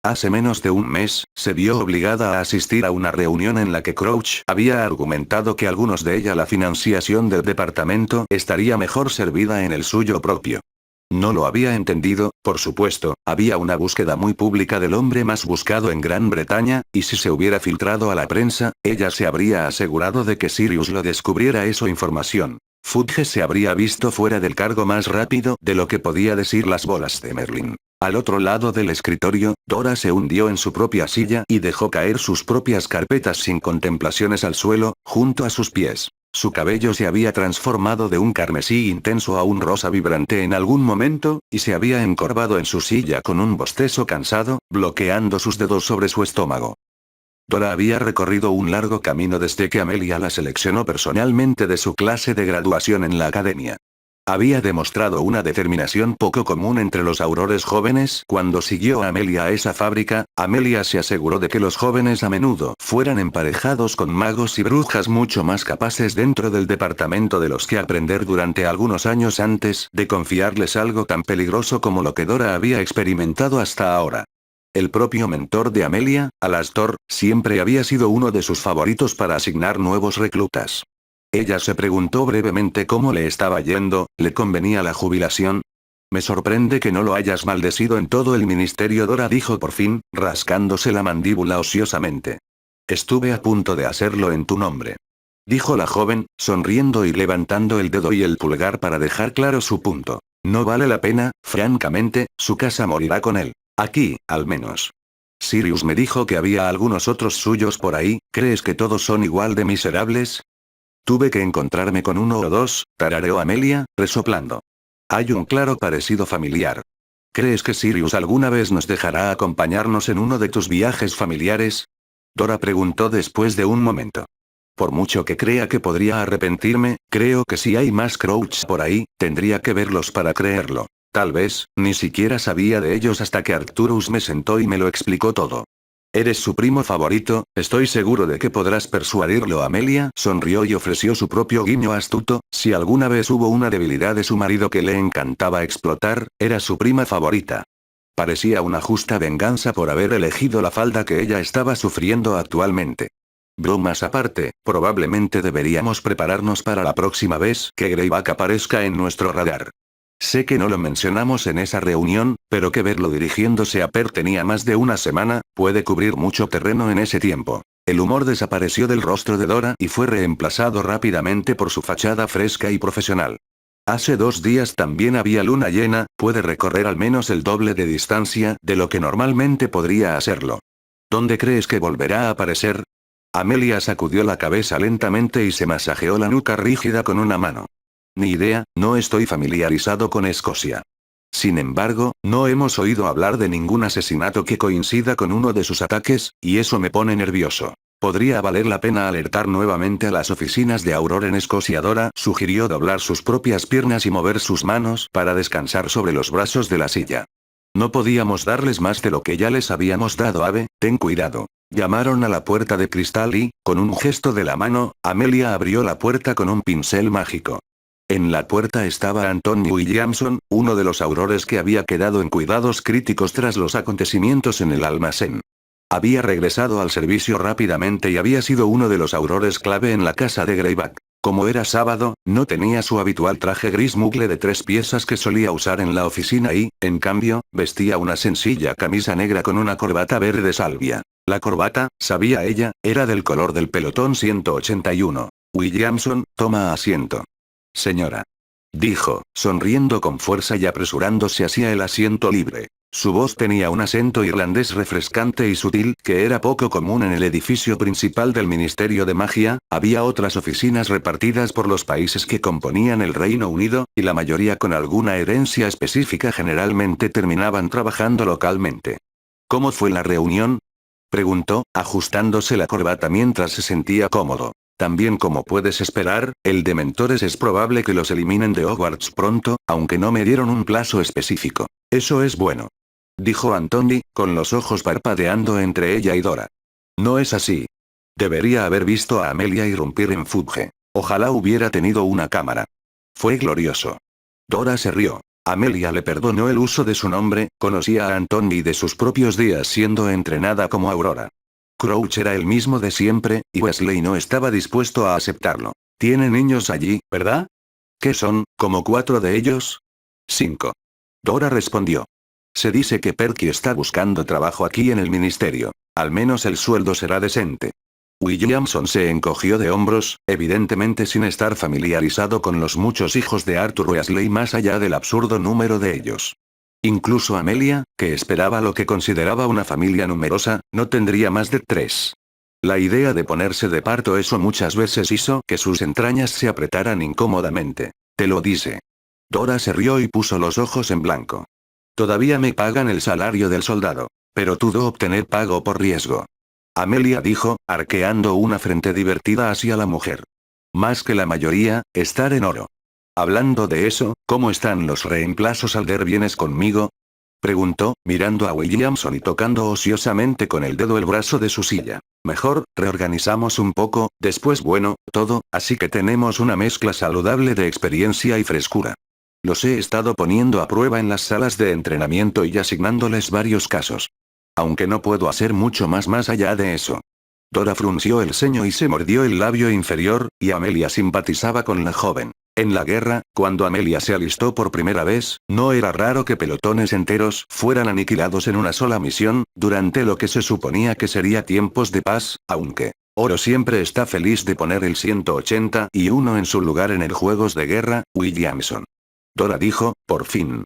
Hace menos de un mes, se vio obligada a asistir a una reunión en la que Crouch había argumentado que algunos de ella la financiación del departamento estaría mejor servida en el suyo propio. No lo había entendido, por supuesto, había una búsqueda muy pública del hombre más buscado en Gran Bretaña, y si se hubiera filtrado a la prensa, ella se habría asegurado de que Sirius lo descubriera esa información. Fudge se habría visto fuera del cargo más rápido de lo que podía decir las bolas de Merlin. Al otro lado del escritorio, Dora se hundió en su propia silla y dejó caer sus propias carpetas sin contemplaciones al suelo, junto a sus pies. Su cabello se había transformado de un carmesí intenso a un rosa vibrante en algún momento, y se había encorvado en su silla con un bostezo cansado, bloqueando sus dedos sobre su estómago. Dora había recorrido un largo camino desde que Amelia la seleccionó personalmente de su clase de graduación en la academia. Había demostrado una determinación poco común entre los aurores jóvenes. Cuando siguió a Amelia a esa fábrica, Amelia se aseguró de que los jóvenes a menudo fueran emparejados con magos y brujas mucho más capaces dentro del departamento de los que aprender durante algunos años antes de confiarles algo tan peligroso como lo que Dora había experimentado hasta ahora. El propio mentor de Amelia, Alastor, siempre había sido uno de sus favoritos para asignar nuevos reclutas. Ella se preguntó brevemente cómo le estaba yendo, ¿le convenía la jubilación? Me sorprende que no lo hayas maldecido en todo el ministerio, Dora dijo por fin, rascándose la mandíbula ociosamente. Estuve a punto de hacerlo en tu nombre. Dijo la joven, sonriendo y levantando el dedo y el pulgar para dejar claro su punto. No vale la pena, francamente, su casa morirá con él. Aquí, al menos. Sirius me dijo que había algunos otros suyos por ahí, ¿crees que todos son igual de miserables? Tuve que encontrarme con uno o dos, tarareó Amelia, resoplando. Hay un claro parecido familiar. ¿Crees que Sirius alguna vez nos dejará acompañarnos en uno de tus viajes familiares? Dora preguntó después de un momento. Por mucho que crea que podría arrepentirme, creo que si hay más Crouch por ahí, tendría que verlos para creerlo. Tal vez, ni siquiera sabía de ellos hasta que Arcturus me sentó y me lo explicó todo. Eres su primo favorito, estoy seguro de que podrás persuadirlo. Amelia sonrió y ofreció su propio guiño astuto, si alguna vez hubo una debilidad de su marido que le encantaba explotar, era su prima favorita. Parecía una justa venganza por haber elegido la falda que ella estaba sufriendo actualmente. Bromas aparte, probablemente deberíamos prepararnos para la próxima vez que Greyback aparezca en nuestro radar. Sé que no lo mencionamos en esa reunión, pero que verlo dirigiéndose a Per tenía más de una semana, puede cubrir mucho terreno en ese tiempo. El humor desapareció del rostro de Dora y fue reemplazado rápidamente por su fachada fresca y profesional. Hace 2 días también había luna llena, puede recorrer al menos el doble de distancia de lo que normalmente podría hacerlo. ¿Dónde crees que volverá a aparecer? Amelia sacudió la cabeza lentamente y se masajeó la nuca rígida con una mano. Ni idea, no estoy familiarizado con Escocia. Sin embargo, no hemos oído hablar de ningún asesinato que coincida con uno de sus ataques, y eso me pone nervioso. Podría valer la pena alertar nuevamente a las oficinas de Aurora en Escocia. Dora sugirió doblar sus propias piernas y mover sus manos para descansar sobre los brazos de la silla. No podíamos darles más de lo que ya les habíamos dado. Ave, ten cuidado. Llamaron a la puerta de cristal y, con un gesto de la mano, Amelia abrió la puerta con un pincel mágico. En la puerta estaba Anthony Williamson, uno de los aurores que había quedado en cuidados críticos tras los acontecimientos en el almacén. Había regresado al servicio rápidamente y había sido uno de los aurores clave en la casa de Greyback. Como era sábado, no tenía su habitual traje gris mugle de 3 piezas que solía usar en la oficina y, en cambio, vestía una sencilla camisa negra con una corbata verde salvia. La corbata, sabía ella, era del color del pelotón 181. Williamson, toma asiento. Señora. Dijo, sonriendo con fuerza y apresurándose hacia el asiento libre. Su voz tenía un acento irlandés refrescante y sutil que era poco común en el edificio principal del Ministerio de Magia. Había otras oficinas repartidas por los países que componían el Reino Unido, y la mayoría con alguna herencia específica generalmente terminaban trabajando localmente. ¿Cómo fue la reunión? Preguntó, ajustándose la corbata mientras se sentía cómodo. También como puedes esperar, el de mentores es probable que los eliminen de Hogwarts pronto, aunque no me dieron un plazo específico. Eso es bueno. Dijo Anthony, con los ojos parpadeando entre ella y Dora. No es así. Debería haber visto a Amelia irrumpir en Fudge. Ojalá hubiera tenido una cámara. Fue glorioso. Dora se rió. Amelia le perdonó el uso de su nombre, conocía a Anthony de sus propios días siendo entrenada como Aurora. Crouch era el mismo de siempre, y Weasley no estaba dispuesto a aceptarlo. Tiene niños allí, ¿verdad? ¿Qué son, como 4 de ellos? 5. Dora respondió. Se dice que Perky está buscando trabajo aquí en el ministerio. Al menos el sueldo será decente. Williamson se encogió de hombros, evidentemente sin estar familiarizado con los muchos hijos de Arthur Weasley más allá del absurdo número de ellos. Incluso Amelia, que esperaba lo que consideraba una familia numerosa, no tendría más de 3. La idea de ponerse de parto eso muchas veces hizo que sus entrañas se apretaran incómodamente. Te lo dice. Dora se rió y puso los ojos en blanco. Todavía me pagan el salario del soldado, pero dudo obtener pago por riesgo. Amelia dijo, arqueando una frente divertida hacia la mujer. Más que la mayoría, estar en oro. Hablando de eso, ¿cómo están los reemplazos? ¿Alder vienes conmigo? Preguntó, mirando a Williamson y tocando ociosamente con el dedo el brazo de su silla. Mejor, reorganizamos un poco, después todo, así que tenemos una mezcla saludable de experiencia y frescura. Los he estado poniendo a prueba en las salas de entrenamiento y asignándoles varios casos. Aunque no puedo hacer mucho más allá de eso. Dora frunció el ceño y se mordió el labio inferior, y Amelia simpatizaba con la joven. En la guerra, cuando Amelia se alistó por primera vez, no era raro que pelotones enteros fueran aniquilados en una sola misión, durante lo que se suponía que sería tiempos de paz, aunque Oro siempre está feliz de poner el 181 en su lugar en el Juegos de Guerra, Williamson. Dora dijo, por fin.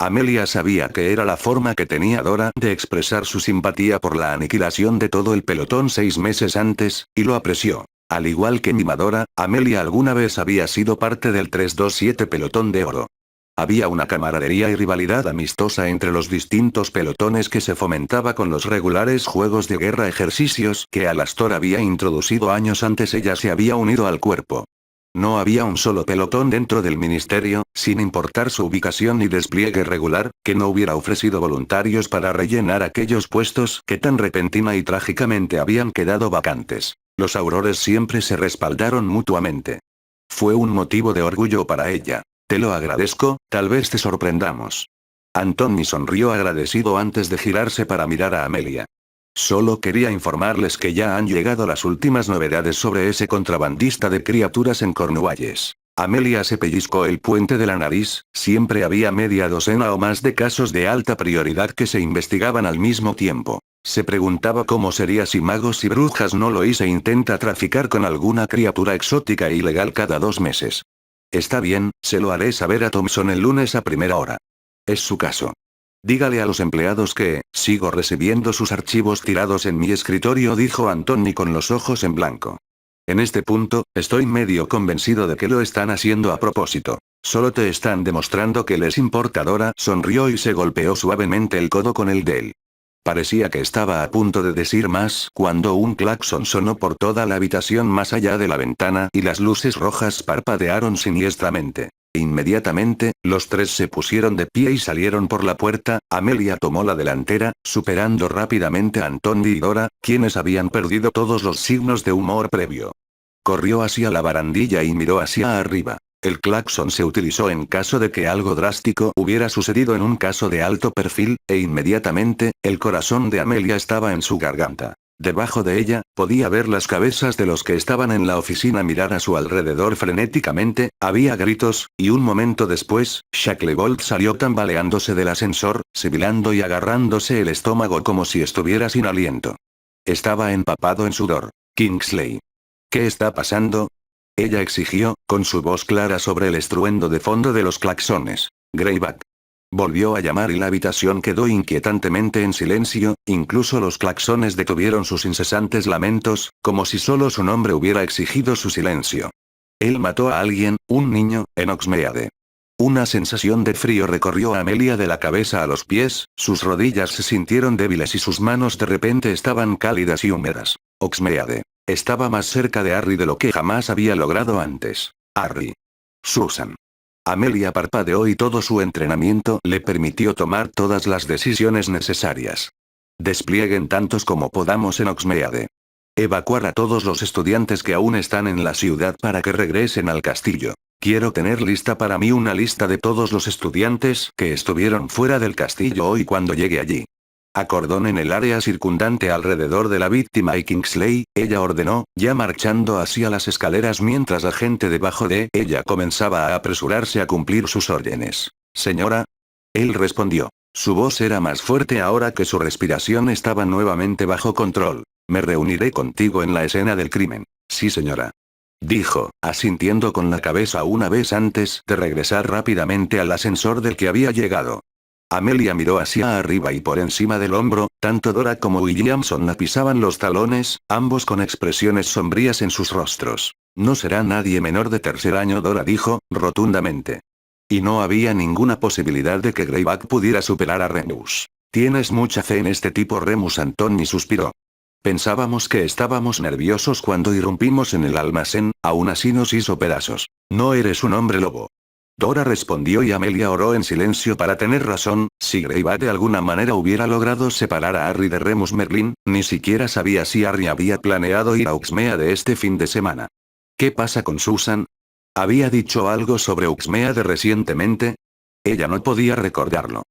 Amelia sabía que era la forma que tenía Dora de expresar su simpatía por la aniquilación de todo el pelotón 6 meses antes, y lo apreció. Al igual que Mimadora, Amelia alguna vez había sido parte del 327 pelotón de oro. Había una camaradería y rivalidad amistosa entre los distintos pelotones que se fomentaba con los regulares juegos de guerra ejercicios que Alastor había introducido años antes. Ella se había unido al cuerpo. No había un solo pelotón dentro del ministerio, sin importar su ubicación y despliegue regular, que no hubiera ofrecido voluntarios para rellenar aquellos puestos que tan repentina y trágicamente habían quedado vacantes. Los aurores siempre se respaldaron mutuamente. Fue un motivo de orgullo para ella. Te lo agradezco, tal vez te sorprendamos. Anthony sonrió agradecido antes de girarse para mirar a Amelia. Solo quería informarles que ya han llegado las últimas novedades sobre ese contrabandista de criaturas en Cornualles. Amelia se pellizcó el puente de la nariz, siempre había media docena o más de casos de alta prioridad que se investigaban al mismo tiempo. Se preguntaba cómo sería si magos y brujas no lo hice intenta traficar con alguna criatura exótica e ilegal cada 2 meses. Está bien, se lo haré saber a Thompson el lunes a primera hora. Es su caso. Dígale a los empleados que, sigo recibiendo sus archivos tirados en mi escritorio, dijo Anthony con los ojos en blanco. En este punto, estoy medio convencido de que lo están haciendo a propósito. Solo te están demostrando que les importa. Dora sonrió y se golpeó suavemente el codo con el de él. Parecía que estaba a punto de decir más cuando un claxon sonó por toda la habitación más allá de la ventana y las luces rojas parpadearon siniestramente. Inmediatamente, los tres se pusieron de pie y salieron por la puerta. Amelia tomó la delantera, superando rápidamente a Anthony y Dora, quienes habían perdido todos los signos de humor previo. Corrió hacia la barandilla y miró hacia arriba. El claxon se utilizó en caso de que algo drástico hubiera sucedido en un caso de alto perfil, e inmediatamente, el corazón de Amelia estaba en su garganta. Debajo de ella, podía ver las cabezas de los que estaban en la oficina mirar a su alrededor frenéticamente, había gritos, y un momento después, Shacklebolt salió tambaleándose del ascensor, sibilando y agarrándose el estómago como si estuviera sin aliento. Estaba empapado en sudor. Kingsley. ¿Qué está pasando? Ella exigió, con su voz clara sobre el estruendo de fondo de los claxones. Greyback. Volvió a llamar y la habitación quedó inquietantemente en silencio, incluso los claxones detuvieron sus incesantes lamentos, como si solo su nombre hubiera exigido su silencio. Él mató a alguien, un niño, en Oxmeade. Una sensación de frío recorrió a Amelia de la cabeza a los pies, sus rodillas se sintieron débiles y sus manos de repente estaban cálidas y húmedas. Oxmeade. Estaba más cerca de Harry de lo que jamás había logrado antes. Harry. Susan. Amelia parpadeó y todo su entrenamiento le permitió tomar todas las decisiones necesarias. Desplieguen tantos como podamos en Oxmeade. Evacuar a todos los estudiantes que aún están en la ciudad para que regresen al castillo. Quiero tener lista para mí una lista de todos los estudiantes que estuvieron fuera del castillo hoy cuando llegue allí. Acordonen el área circundante alrededor de la víctima y Kingsley, ella ordenó, ya marchando hacia las escaleras mientras la gente debajo de ella comenzaba a apresurarse a cumplir sus órdenes. Señora. Él respondió. Su voz era más fuerte ahora que su respiración estaba nuevamente bajo control. Me reuniré contigo en la escena del crimen. Sí, señora. Dijo, asintiendo con la cabeza una vez antes de regresar rápidamente al ascensor del que había llegado. Amelia miró hacia arriba y por encima del hombro, tanto Dora como Williamson la pisaban los talones, ambos con expresiones sombrías en sus rostros. No será nadie menor de 3er año, Dora dijo, rotundamente. Y no había ninguna posibilidad de que Greyback pudiera superar a Remus. Tienes mucha fe en este tipo, Remus. Anthony suspiró. Pensábamos que estábamos nerviosos cuando irrumpimos en el almacén, aún así nos hizo pedazos. No eres un hombre lobo. Dora respondió y Amelia oró en silencio para tener razón. Si Greyback de alguna manera hubiera logrado separar a Harry de Remus Merlin, ni siquiera sabía si Harry había planeado ir a Uxmeade este fin de semana. ¿Qué pasa con Susan? ¿Había dicho algo sobre Uxmeade recientemente? Ella no podía recordarlo.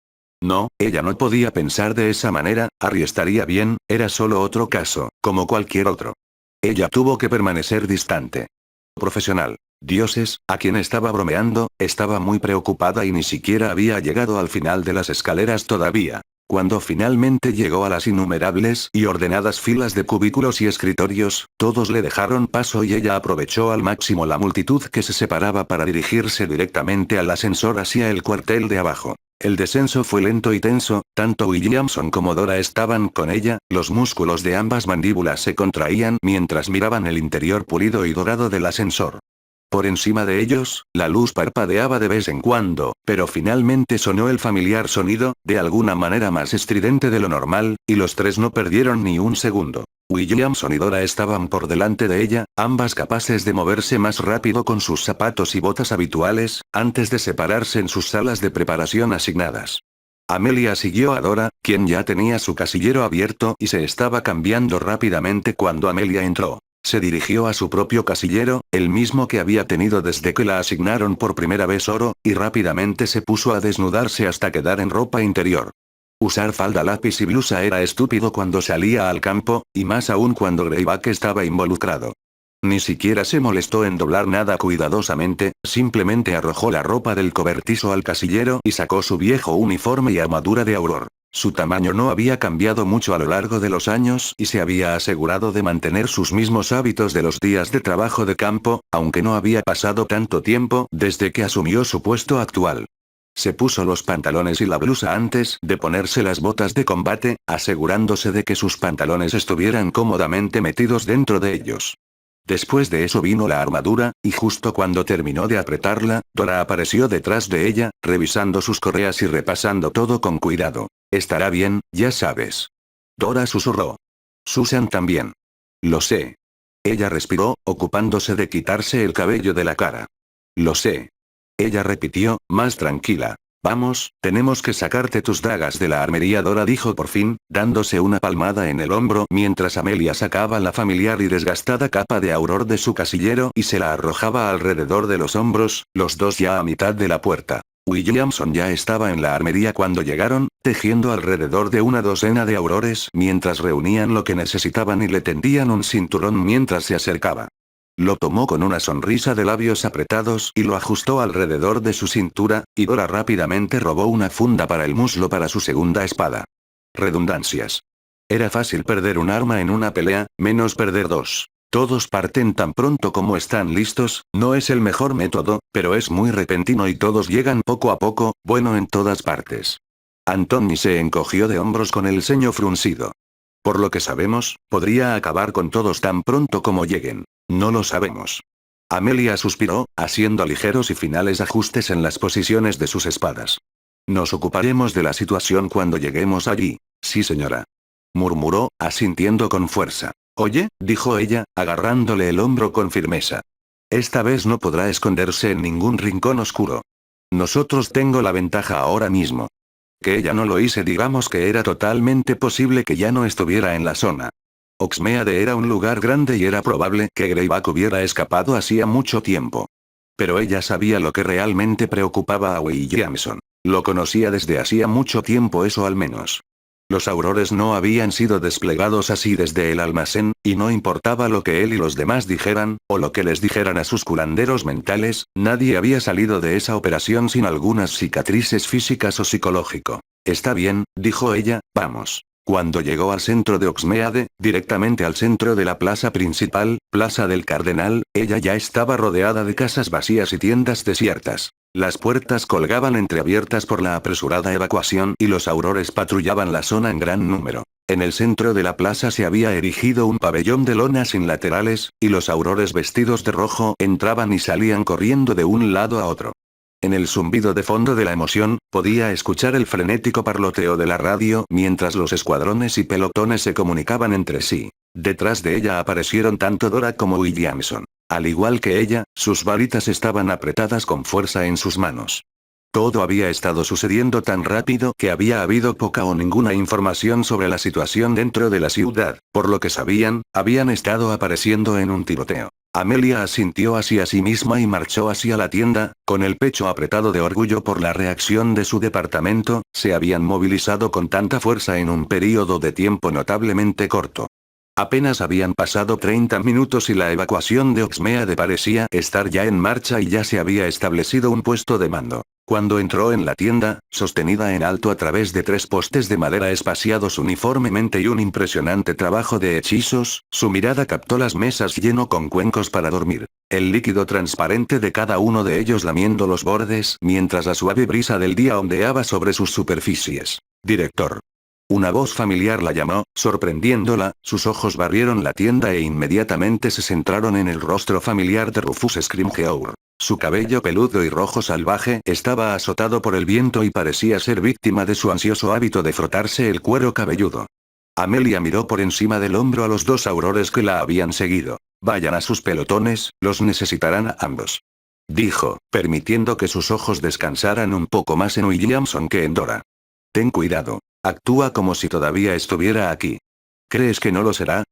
No, ella no podía pensar de esa manera. Harry estaría bien, era solo otro caso, como cualquier otro. Ella tuvo que permanecer distante. Profesional. Dioses, a quien estaba bromeando, estaba muy preocupada y ni siquiera había llegado al final de las escaleras todavía. Cuando finalmente llegó a las innumerables y ordenadas filas de cubículos y escritorios, todos le dejaron paso y ella aprovechó al máximo la multitud que se separaba para dirigirse directamente al ascensor hacia el cuartel de abajo. El descenso fue lento y tenso, tanto Williamson como Dora estaban con ella, los músculos de ambas mandíbulas se contraían mientras miraban el interior pulido y dorado del ascensor. Por encima de ellos, la luz parpadeaba de vez en cuando, pero finalmente sonó el familiar sonido, de alguna manera más estridente de lo normal, y los tres no perdieron ni un segundo. Williamson y Dora estaban por delante de ella, ambas capaces de moverse más rápido con sus zapatos y botas habituales, antes de separarse en sus salas de preparación asignadas. Amelia siguió a Dora, quien ya tenía su casillero abierto y se estaba cambiando rápidamente cuando Amelia entró. Se dirigió a su propio casillero, el mismo que había tenido desde que la asignaron por primera vez oro, y rápidamente se puso a desnudarse hasta quedar en ropa interior. Usar falda, lápiz y blusa era estúpido cuando salía al campo, y más aún cuando Greyback estaba involucrado. Ni siquiera se molestó en doblar nada cuidadosamente, simplemente arrojó la ropa del cobertizo al casillero y sacó su viejo uniforme y armadura de Auror. Su tamaño no había cambiado mucho a lo largo de los años y se había asegurado de mantener sus mismos hábitos de los días de trabajo de campo, aunque no había pasado tanto tiempo desde que asumió su puesto actual. Se puso los pantalones y la blusa antes de ponerse las botas de combate, asegurándose de que sus pantalones estuvieran cómodamente metidos dentro de ellos. Después de eso vino la armadura, y justo cuando terminó de apretarla, Dora apareció detrás de ella, revisando sus correas y repasando todo con cuidado. «Estará bien, ya sabes». Dora susurró. «Susan también». «Lo sé». Ella respiró, ocupándose de quitarse el cabello de la cara. «Lo sé». Ella repitió, más tranquila. «Vamos, tenemos que sacarte tus dagas de la armería», Dora dijo por fin, dándose una palmada en el hombro mientras Amelia sacaba la familiar y desgastada capa de Auror de su casillero y se la arrojaba alrededor de los hombros, los dos ya a mitad de la puerta. Williamson ya estaba en la armería cuando llegaron, tejiendo alrededor de una docena de aurores mientras reunían lo que necesitaban y le tendían un cinturón mientras se acercaba. Lo tomó con una sonrisa de labios apretados y lo ajustó alrededor de su cintura, y Dora rápidamente robó una funda para el muslo para su segunda espada. Redundancias. Era fácil perder un arma en una pelea, menos perder dos. Todos parten tan pronto como están listos, no es el mejor método, pero es muy repentino y todos llegan poco a poco, bueno en todas partes. Anthony se encogió de hombros con el ceño fruncido. Por lo que sabemos, podría acabar con todos tan pronto como lleguen. No lo sabemos. Amelia suspiró, haciendo ligeros y finales ajustes en las posiciones de sus espadas. Nos ocuparemos de la situación cuando lleguemos allí. Sí, señora. Murmuró, asintiendo con fuerza. Oye, dijo ella, agarrándole el hombro con firmeza. Esta vez no podrá esconderse en ningún rincón oscuro. Nosotros tengo la ventaja ahora mismo. Que ella no lo hice, digamos que era totalmente posible que ya no estuviera en la zona. Oxmeade era un lugar grande y era probable que Greyback hubiera escapado hacía mucho tiempo. Pero ella sabía lo que realmente preocupaba a Williamson. Lo conocía desde hacía mucho tiempo, eso al menos. Los aurores no habían sido desplegados así desde el almacén, y no importaba lo que él y los demás dijeran, o lo que les dijeran a sus curanderos mentales, nadie había salido de esa operación sin algunas cicatrices físicas o psicológico. Está bien, dijo ella, vamos. Cuando llegó al centro de Oxmeade, directamente al centro de la plaza principal, Plaza del Cardenal, ella ya estaba rodeada de casas vacías y tiendas desiertas. Las puertas colgaban entreabiertas por la apresurada evacuación y los aurores patrullaban la zona en gran número. En el centro de la plaza se había erigido un pabellón de lona sin laterales, y los aurores vestidos de rojo entraban y salían corriendo de un lado a otro. En el zumbido de fondo de la emoción, podía escuchar el frenético parloteo de la radio mientras los escuadrones y pelotones se comunicaban entre sí. Detrás de ella aparecieron tanto Dora como Williamson. Al igual que ella, sus varitas estaban apretadas con fuerza en sus manos. Todo había estado sucediendo tan rápido que había habido poca o ninguna información sobre la situación dentro de la ciudad. Por lo que sabían, habían estado apareciendo en un tiroteo. Amelia asintió hacia sí misma y marchó hacia la tienda, con el pecho apretado de orgullo por la reacción de su departamento. Se habían movilizado con tanta fuerza en un período de tiempo notablemente corto. Apenas habían pasado 30 minutos y la evacuación de Oxmeade parecía estar ya en marcha y ya se había establecido un puesto de mando. Cuando entró en la tienda, sostenida en alto a través de 3 postes de madera espaciados uniformemente y un impresionante trabajo de hechizos, su mirada captó las mesas lleno con cuencos para dormir. El líquido transparente de cada uno de ellos lamiendo los bordes mientras la suave brisa del día ondeaba sobre sus superficies. Director. Una voz familiar la llamó, sorprendiéndola, sus ojos barrieron la tienda e inmediatamente se centraron en el rostro familiar de Rufus Scrimgeour. Su cabello peludo y rojo salvaje estaba azotado por el viento y parecía ser víctima de su ansioso hábito de frotarse el cuero cabelludo. Amelia miró por encima del hombro a los 2 aurores que la habían seguido. Vayan a sus pelotones, los necesitarán a ambos. Dijo, permitiendo que sus ojos descansaran un poco más en Williamson que en Dora. Ten cuidado. Actúa como si todavía estuviera aquí. ¿Crees que no lo será?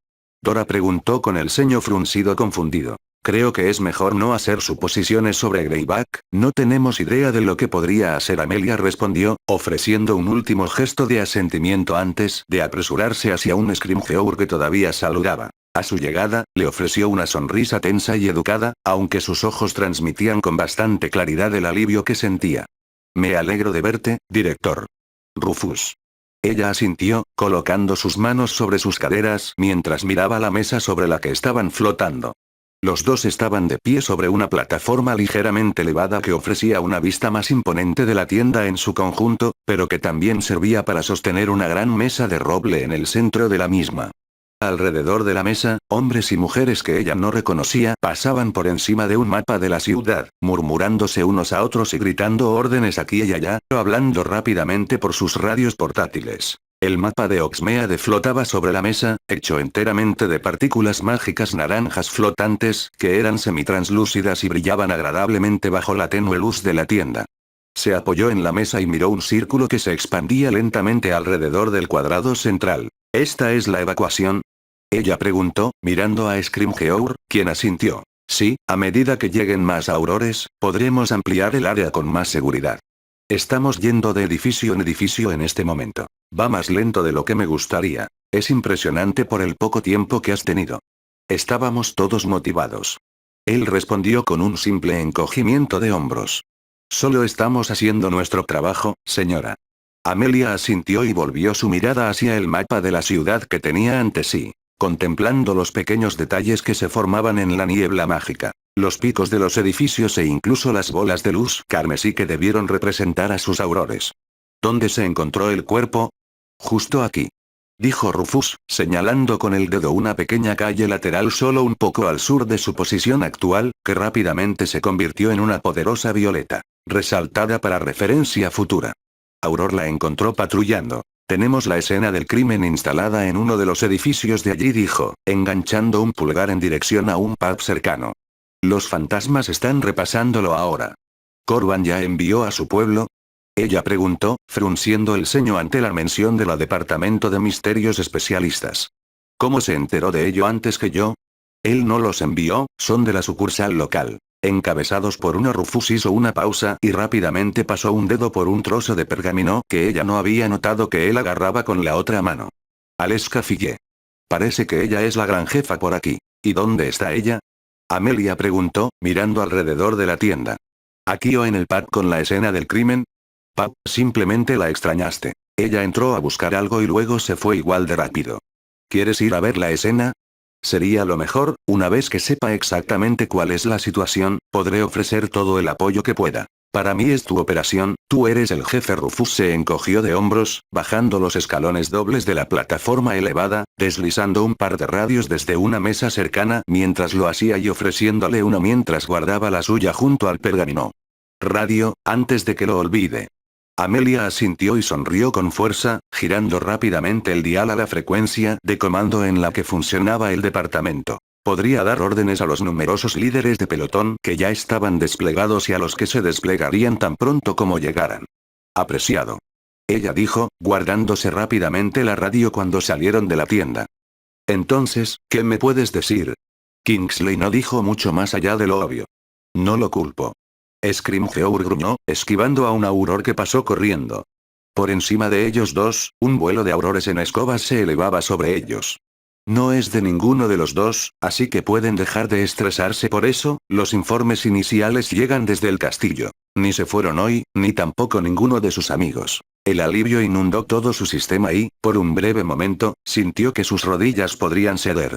Dora preguntó con el ceño fruncido confundido. Creo que es mejor no hacer suposiciones sobre Greyback, no tenemos idea de lo que podría hacer. Amelia respondió, ofreciendo un último gesto de asentimiento antes de apresurarse hacia un Scrimgeour que todavía saludaba. A su llegada, le ofreció una sonrisa tensa y educada, aunque sus ojos transmitían con bastante claridad el alivio que sentía. Me alegro de verte, director. Rufus. Ella asintió, colocando sus manos sobre sus caderas mientras miraba la mesa sobre la que estaban flotando. Los dos estaban de pie sobre una plataforma ligeramente elevada que ofrecía una vista más imponente de la tienda en su conjunto, pero que también servía para sostener una gran mesa de roble en el centro de la misma. Alrededor de la mesa, hombres y mujeres que ella no reconocía pasaban por encima de un mapa de la ciudad, murmurándose unos a otros y gritando órdenes aquí y allá, o hablando rápidamente por sus radios portátiles. El mapa de Oxmeade flotaba sobre la mesa, hecho enteramente de partículas mágicas naranjas flotantes, que eran semitranslúcidas y brillaban agradablemente bajo la tenue luz de la tienda. Se apoyó en la mesa y miró un círculo que se expandía lentamente alrededor del cuadrado central. ¿Esta es la evacuación? Ella preguntó, mirando a Scrimgeour, quien asintió. Sí, a medida que lleguen más aurores, podremos ampliar el área con más seguridad. Estamos yendo de edificio en edificio en este momento. Va más lento de lo que me gustaría. Es impresionante por el poco tiempo que has tenido. Estábamos todos motivados. Él respondió con un simple encogimiento de hombros. Solo estamos haciendo nuestro trabajo, señora. Amelia asintió y volvió su mirada hacia el mapa de la ciudad que tenía ante sí, contemplando los pequeños detalles que se formaban en la niebla mágica, los picos de los edificios e incluso las bolas de luz carmesí que debieron representar a sus aurores. ¿Dónde se encontró el cuerpo? Justo aquí. Dijo Rufus, señalando con el dedo una pequeña calle lateral solo un poco al sur de su posición actual, que rápidamente se convirtió en una poderosa violeta, resaltada para referencia futura. Auror la encontró patrullando. Tenemos la escena del crimen instalada en uno de los edificios de allí, dijo, enganchando un pulgar en dirección a un pub cercano. Los fantasmas están repasándolo ahora. ¿Corban ya envió a su pueblo? Ella preguntó, frunciendo el ceño ante la mención de la Departamento de Misterios Especialistas. ¿Cómo se enteró de ello antes que yo? Él no los envió, son de la sucursal local. Encabezados por una. Rufus hizo una pausa y rápidamente pasó un dedo por un trozo de pergamino que ella no había notado que él agarraba con la otra mano. Aleska Fille. Parece que ella es la gran jefa por aquí. ¿Y dónde está ella? Amelia preguntó, mirando alrededor de la tienda. ¿Aquí o en el pub con la escena del crimen? Pub, simplemente la extrañaste. Ella entró a buscar algo y luego se fue igual de rápido. ¿Quieres ir a ver la escena? Sería lo mejor, una vez que sepa exactamente cuál es la situación, podré ofrecer todo el apoyo que pueda. Para mí es tu operación, tú eres el jefe. Rufus se encogió de hombros, bajando los escalones dobles de la plataforma elevada, deslizando un par de radios desde una mesa cercana mientras lo hacía y ofreciéndole uno mientras guardaba la suya junto al pergamino. Radio, antes de que lo olvide. Amelia asintió y sonrió con fuerza, girando rápidamente el dial a la frecuencia de comando en la que funcionaba el departamento. Podría dar órdenes a los numerosos líderes de pelotón que ya estaban desplegados y a los que se desplegarían tan pronto como llegaran. Apreciado. Ella dijo, guardándose rápidamente la radio cuando salieron de la tienda. Entonces, ¿qué me puedes decir? Kingsley no dijo mucho más allá de lo obvio. No lo culpo. Scrimgeour gruñó, esquivando a un auror que pasó corriendo. Por encima de ellos dos, un vuelo de aurores en escobas se elevaba sobre ellos. No es de ninguno de los dos, así que pueden dejar de estresarse por eso. Los informes iniciales llegan desde el castillo. Ni se fueron hoy, ni tampoco ninguno de sus amigos. El alivio inundó todo su sistema y, por un breve momento, sintió que sus rodillas podrían ceder.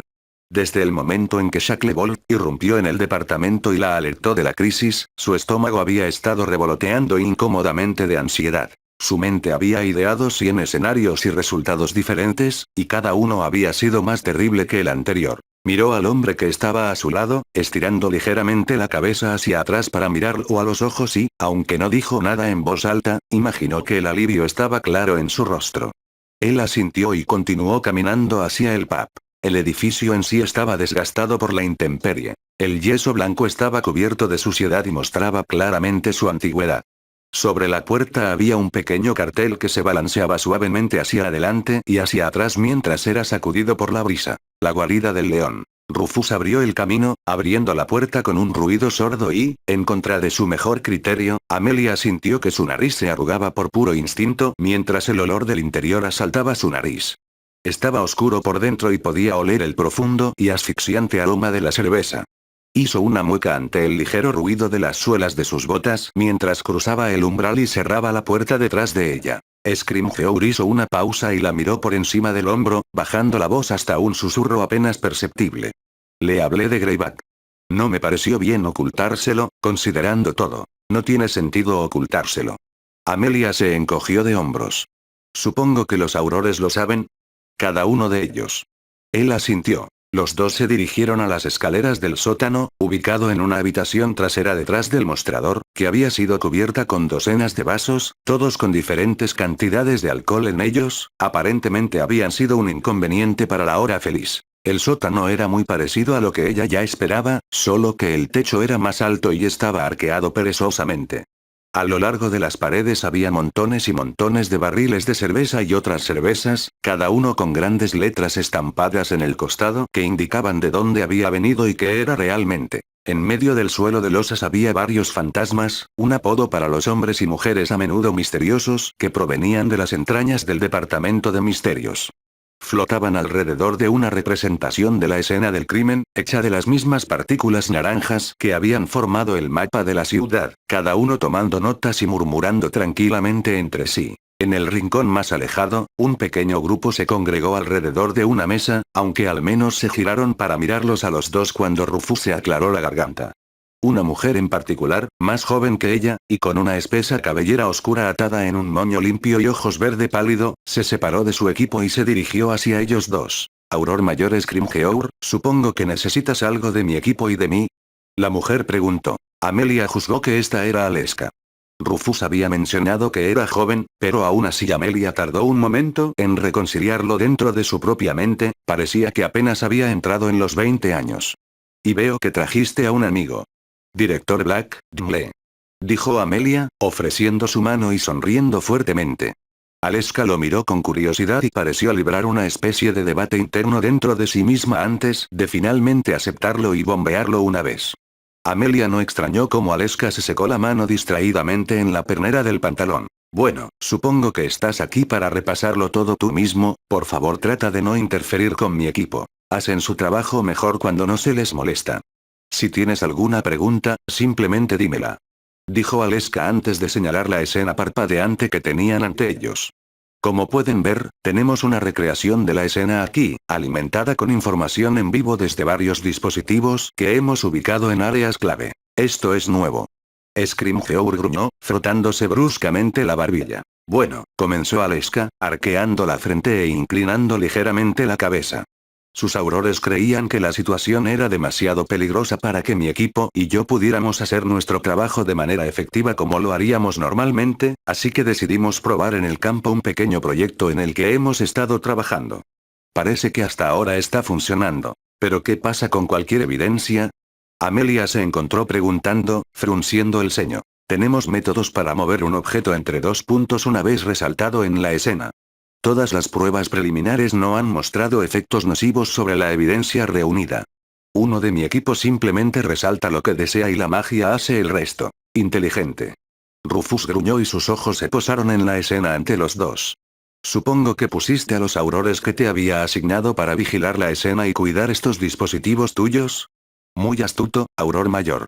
Desde el momento en que Shacklebolt irrumpió en el departamento y la alertó de la crisis, su estómago había estado revoloteando incómodamente de ansiedad. Su mente había ideado 100 escenarios y resultados diferentes, y cada uno había sido más terrible que el anterior. Miró al hombre que estaba a su lado, estirando ligeramente la cabeza hacia atrás para mirarlo a los ojos y, aunque no dijo nada en voz alta, imaginó que el alivio estaba claro en su rostro. Él asintió y continuó caminando hacia el pub. El edificio en sí estaba desgastado por la intemperie. El yeso blanco estaba cubierto de suciedad y mostraba claramente su antigüedad. Sobre la puerta había un pequeño cartel que se balanceaba suavemente hacia adelante y hacia atrás mientras era sacudido por la brisa. La guarida del león. Rufus abrió el camino, abriendo la puerta con un ruido sordo y, en contra de su mejor criterio, Amelia sintió que su nariz se arrugaba por puro instinto mientras el olor del interior asaltaba su nariz. Estaba oscuro por dentro y podía oler el profundo y asfixiante aroma de la cerveza. Hizo una mueca ante el ligero ruido de las suelas de sus botas mientras cruzaba el umbral y cerraba la puerta detrás de ella. Scrimgeour hizo una pausa y la miró por encima del hombro, bajando la voz hasta un susurro apenas perceptible. Le hablé de Greyback. No me pareció bien ocultárselo, considerando todo. No tiene sentido ocultárselo. Amelia se encogió de hombros. Supongo que los aurores lo saben. Cada uno de ellos. Él asintió. Los dos se dirigieron a las escaleras del sótano, ubicado en una habitación trasera detrás del mostrador, que había sido cubierta con docenas de vasos, todos con diferentes cantidades de alcohol en ellos. Aparentemente habían sido un inconveniente para la hora feliz. El sótano era muy parecido a lo que ella ya esperaba, solo que el techo era más alto y estaba arqueado perezosamente. A lo largo de las paredes había montones y montones de barriles de cerveza y otras cervezas, cada uno con grandes letras estampadas en el costado que indicaban de dónde había venido y qué era realmente. En medio del suelo de losas había varios fantasmas, un apodo para los hombres y mujeres a menudo misteriosos que provenían de las entrañas del departamento de misterios. Flotaban alrededor de una representación de la escena del crimen, hecha de las mismas partículas naranjas que habían formado el mapa de la ciudad, cada uno tomando notas y murmurando tranquilamente entre sí. En el rincón más alejado, un pequeño grupo se congregó alrededor de una mesa, aunque al menos se giraron para mirarlos a los dos cuando Rufus se aclaró la garganta. Una mujer en particular, más joven que ella, y con una espesa cabellera oscura atada en un moño limpio y ojos verde pálido, se separó de su equipo y se dirigió hacia ellos dos. Auror Mayor Scrimgeour, supongo que necesitas algo de mi equipo y de mí. La mujer preguntó. Amelia juzgó que esta era Aleska. Rufus había mencionado que era joven, pero aún así Amelia tardó un momento en reconciliarlo dentro de su propia mente, parecía que apenas había entrado en los 20 años. Y veo que trajiste a un amigo. Director Black, Dimle. Dijo Amelia, ofreciendo su mano y sonriendo fuertemente. Aleska lo miró con curiosidad y pareció librar una especie de debate interno dentro de sí misma antes de finalmente aceptarlo y bombearlo una vez. Amelia no extrañó cómo Aleska se secó la mano distraídamente en la pernera del pantalón. Bueno, supongo que estás aquí para repasarlo todo tú mismo, por favor trata de no interferir con mi equipo. Hacen su trabajo mejor cuando no se les molesta. Si tienes alguna pregunta, simplemente dímela. Dijo Aleska antes de señalar la escena parpadeante que tenían ante ellos. Como pueden ver, tenemos una recreación de la escena aquí, alimentada con información en vivo desde varios dispositivos que hemos ubicado en áreas clave. Esto es nuevo. Scrimgeour gruñó, frotándose bruscamente la barbilla. Bueno, comenzó Aleska, arqueando la frente e inclinando ligeramente la cabeza. Sus aurores creían que la situación era demasiado peligrosa para que mi equipo y yo pudiéramos hacer nuestro trabajo de manera efectiva como lo haríamos normalmente, así que decidimos probar en el campo un pequeño proyecto en el que hemos estado trabajando. Parece que hasta ahora está funcionando. ¿Pero qué pasa con cualquier evidencia? Amelia se encontró preguntando, frunciendo el ceño. Tenemos métodos para mover un objeto entre dos puntos una vez resaltado en la escena. Todas las pruebas preliminares no han mostrado efectos nocivos sobre la evidencia reunida. Uno de mi equipo simplemente resalta lo que desea y la magia hace el resto. Inteligente. Rufus gruñó y sus ojos se posaron en la escena ante los dos. Supongo que pusiste a los aurores que te había asignado para vigilar la escena y cuidar estos dispositivos tuyos. Muy astuto, Auror Mayor.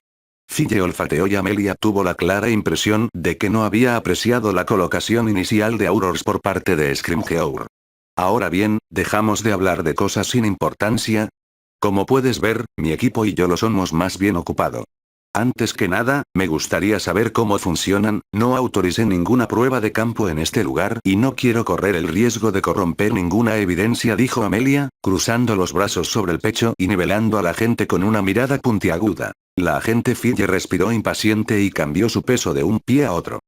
Fille olfateó y Amelia tuvo la clara impresión de que no había apreciado la colocación inicial de Aurors por parte de Scrimgeour. Ahora bien, dejamos de hablar de cosas sin importancia. Como puedes ver, mi equipo y yo lo somos más bien ocupado. Antes que nada, me gustaría saber cómo funcionan, no autoricé ninguna prueba de campo en este lugar y no quiero correr el riesgo de corromper ninguna evidencia, dijo Amelia, cruzando los brazos sobre el pecho y nivelando a la gente con una mirada puntiaguda. La agente Fille respiró impaciente y cambió su peso de un pie a otro.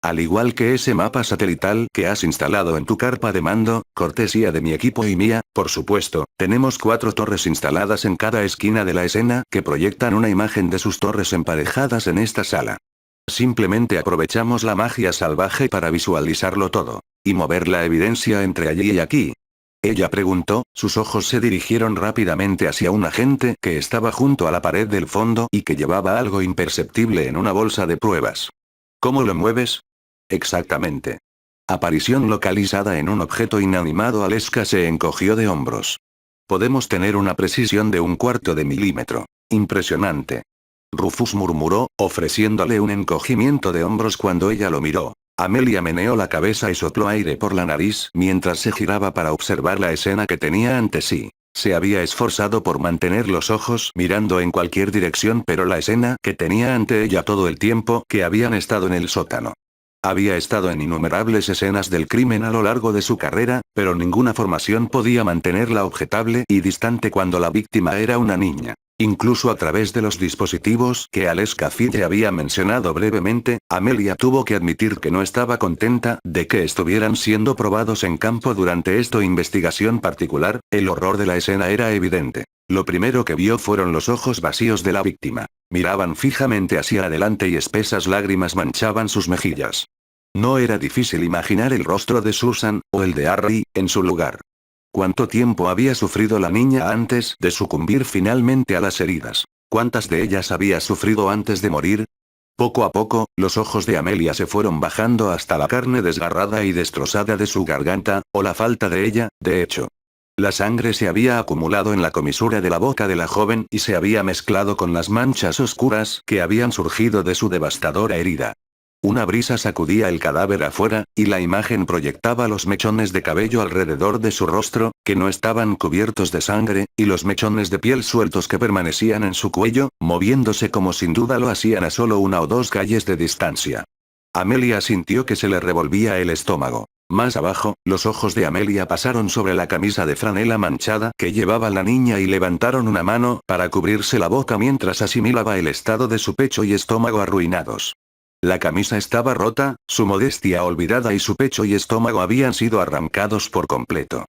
Al igual que ese mapa satelital que has instalado en tu carpa de mando, cortesía de mi equipo y mía, por supuesto, tenemos 4 torres instaladas en cada esquina de la escena que proyectan una imagen de sus torres emparejadas en esta sala. Simplemente aprovechamos la magia salvaje para visualizarlo todo, y mover la evidencia entre allí y aquí. Ella preguntó, sus ojos se dirigieron rápidamente hacia un agente que estaba junto a la pared del fondo y que llevaba algo imperceptible en una bolsa de pruebas. ¿Cómo lo mueves? Exactamente. Aparición localizada en un objeto inanimado. Aleska se encogió de hombros. Podemos tener una precisión de 1/4 de milímetro. Impresionante. Rufus murmuró, ofreciéndole un encogimiento de hombros cuando ella lo miró. Amelia meneó la cabeza y sopló aire por la nariz mientras se giraba para observar la escena que tenía ante sí. Se había esforzado por mantener los ojos mirando en cualquier dirección, pero la escena que tenía ante ella todo el tiempo que habían estado en el sótano. Había estado en innumerables escenas del crimen a lo largo de su carrera, pero ninguna formación podía mantenerla objetable y distante cuando la víctima era una niña. Incluso a través de los dispositivos que Aleska Fille había mencionado brevemente, Amelia tuvo que admitir que no estaba contenta de que estuvieran siendo probados en campo durante esta investigación particular. El horror de la escena era evidente. Lo primero que vio fueron los ojos vacíos de la víctima. Miraban fijamente hacia adelante y espesas lágrimas manchaban sus mejillas. No era difícil imaginar el rostro de Susan, o el de Harry, en su lugar. ¿Cuánto tiempo había sufrido la niña antes de sucumbir finalmente a las heridas? ¿Cuántas de ellas había sufrido antes de morir? Poco a poco, los ojos de Amelia se fueron bajando hasta la carne desgarrada y destrozada de su garganta, o la falta de ella, de hecho. La sangre se había acumulado en la comisura de la boca de la joven y se había mezclado con las manchas oscuras que habían surgido de su devastadora herida. Una brisa sacudía el cadáver afuera, y la imagen proyectaba los mechones de cabello alrededor de su rostro, que no estaban cubiertos de sangre, y los mechones de piel sueltos que permanecían en su cuello, moviéndose como sin duda lo hacían a solo 1 o 2 calles de distancia. Amelia sintió que se le revolvía el estómago. Más abajo, los ojos de Amelia pasaron sobre la camisa de franela manchada que llevaba la niña y levantaron una mano para cubrirse la boca mientras asimilaba el estado de su pecho y estómago arruinados. La camisa estaba rota, su modestia olvidada y su pecho y estómago habían sido arrancados por completo.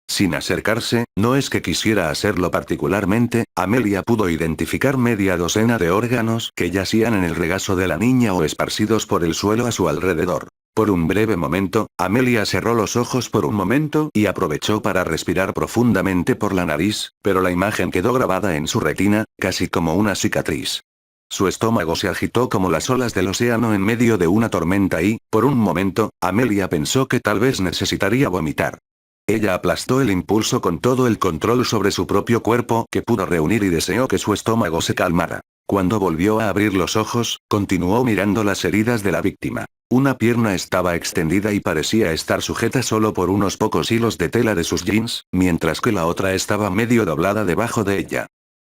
Sin acercarse, no es que quisiera hacerlo particularmente, Amelia pudo identificar media docena de órganos que yacían en el regazo de la niña o esparcidos por el suelo a su alrededor. Por un breve momento, Amelia cerró los ojos por un momento y aprovechó para respirar profundamente por la nariz, pero la imagen quedó grabada en su retina, casi como una cicatriz. Su estómago se agitó como las olas del océano en medio de una tormenta y, por un momento, Amelia pensó que tal vez necesitaría vomitar. Ella aplastó el impulso con todo el control sobre su propio cuerpo que pudo reunir y deseó que su estómago se calmara. Cuando volvió a abrir los ojos, continuó mirando las heridas de la víctima. Una pierna estaba extendida y parecía estar sujeta solo por unos pocos hilos de tela de sus jeans, mientras que la otra estaba medio doblada debajo de ella.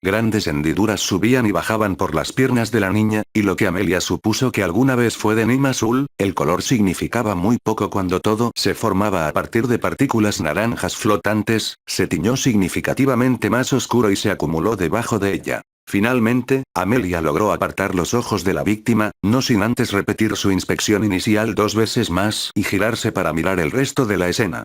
Grandes hendiduras subían y bajaban por las piernas de la niña, y lo que Amelia supuso que alguna vez fue de Nima azul, el color significaba muy poco cuando todo se formaba a partir de partículas naranjas flotantes, se tiñó significativamente más oscuro y se acumuló debajo de ella. Finalmente, Amelia logró apartar los ojos de la víctima, no sin antes repetir su inspección inicial 2 veces más y girarse para mirar el resto de la escena.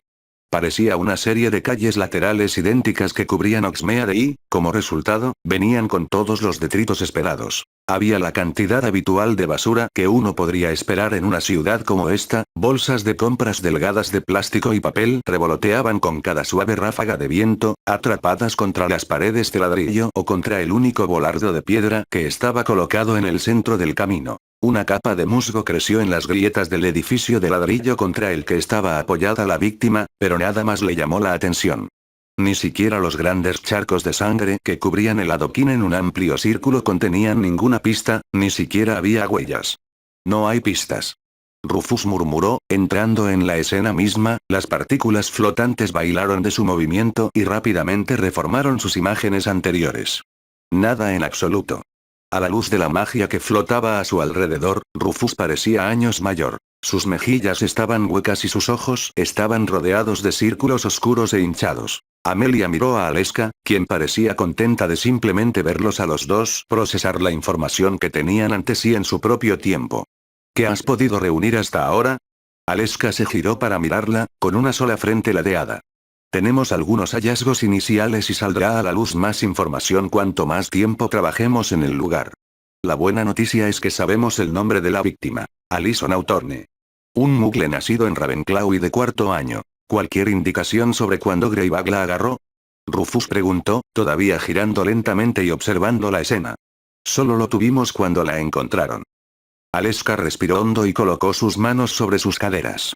Parecía una serie de calles laterales idénticas que cubrían Oxmeade y, como resultado, venían con todos los detritos esperados. Había la cantidad habitual de basura que uno podría esperar en una ciudad como esta, bolsas de compras delgadas de plástico y papel revoloteaban con cada suave ráfaga de viento, atrapadas contra las paredes de ladrillo o contra el único volardo de piedra que estaba colocado en el centro del camino. Una capa de musgo creció en las grietas del edificio de ladrillo contra el que estaba apoyada la víctima, pero nada más le llamó la atención. Ni siquiera los grandes charcos de sangre que cubrían el adoquín en un amplio círculo contenían ninguna pista, ni siquiera había huellas. No hay pistas. Rufus murmuró, entrando en la escena misma, las partículas flotantes bailaron de su movimiento y rápidamente reformaron sus imágenes anteriores. Nada en absoluto. A la luz de la magia que flotaba a su alrededor, Rufus parecía años mayor. Sus mejillas estaban huecas y sus ojos estaban rodeados de círculos oscuros e hinchados. Amelia miró a Aleska, quien parecía contenta de simplemente verlos a los dos procesar la información que tenían ante sí en su propio tiempo. ¿Qué has podido reunir hasta ahora? Aleska se giró para mirarla, con una sola frente ladeada. Tenemos algunos hallazgos iniciales y saldrá a la luz más información cuanto más tiempo trabajemos en el lugar. La buena noticia es que sabemos el nombre de la víctima. Alison Hawthorne. Un mugle nacido en Ravenclaw y de cuarto año. ¿Cualquier indicación sobre cuándo Greybag la agarró? Rufus preguntó, todavía girando lentamente y observando la escena. Solo lo tuvimos cuando la encontraron. Aleska respiró hondo y colocó sus manos sobre sus caderas.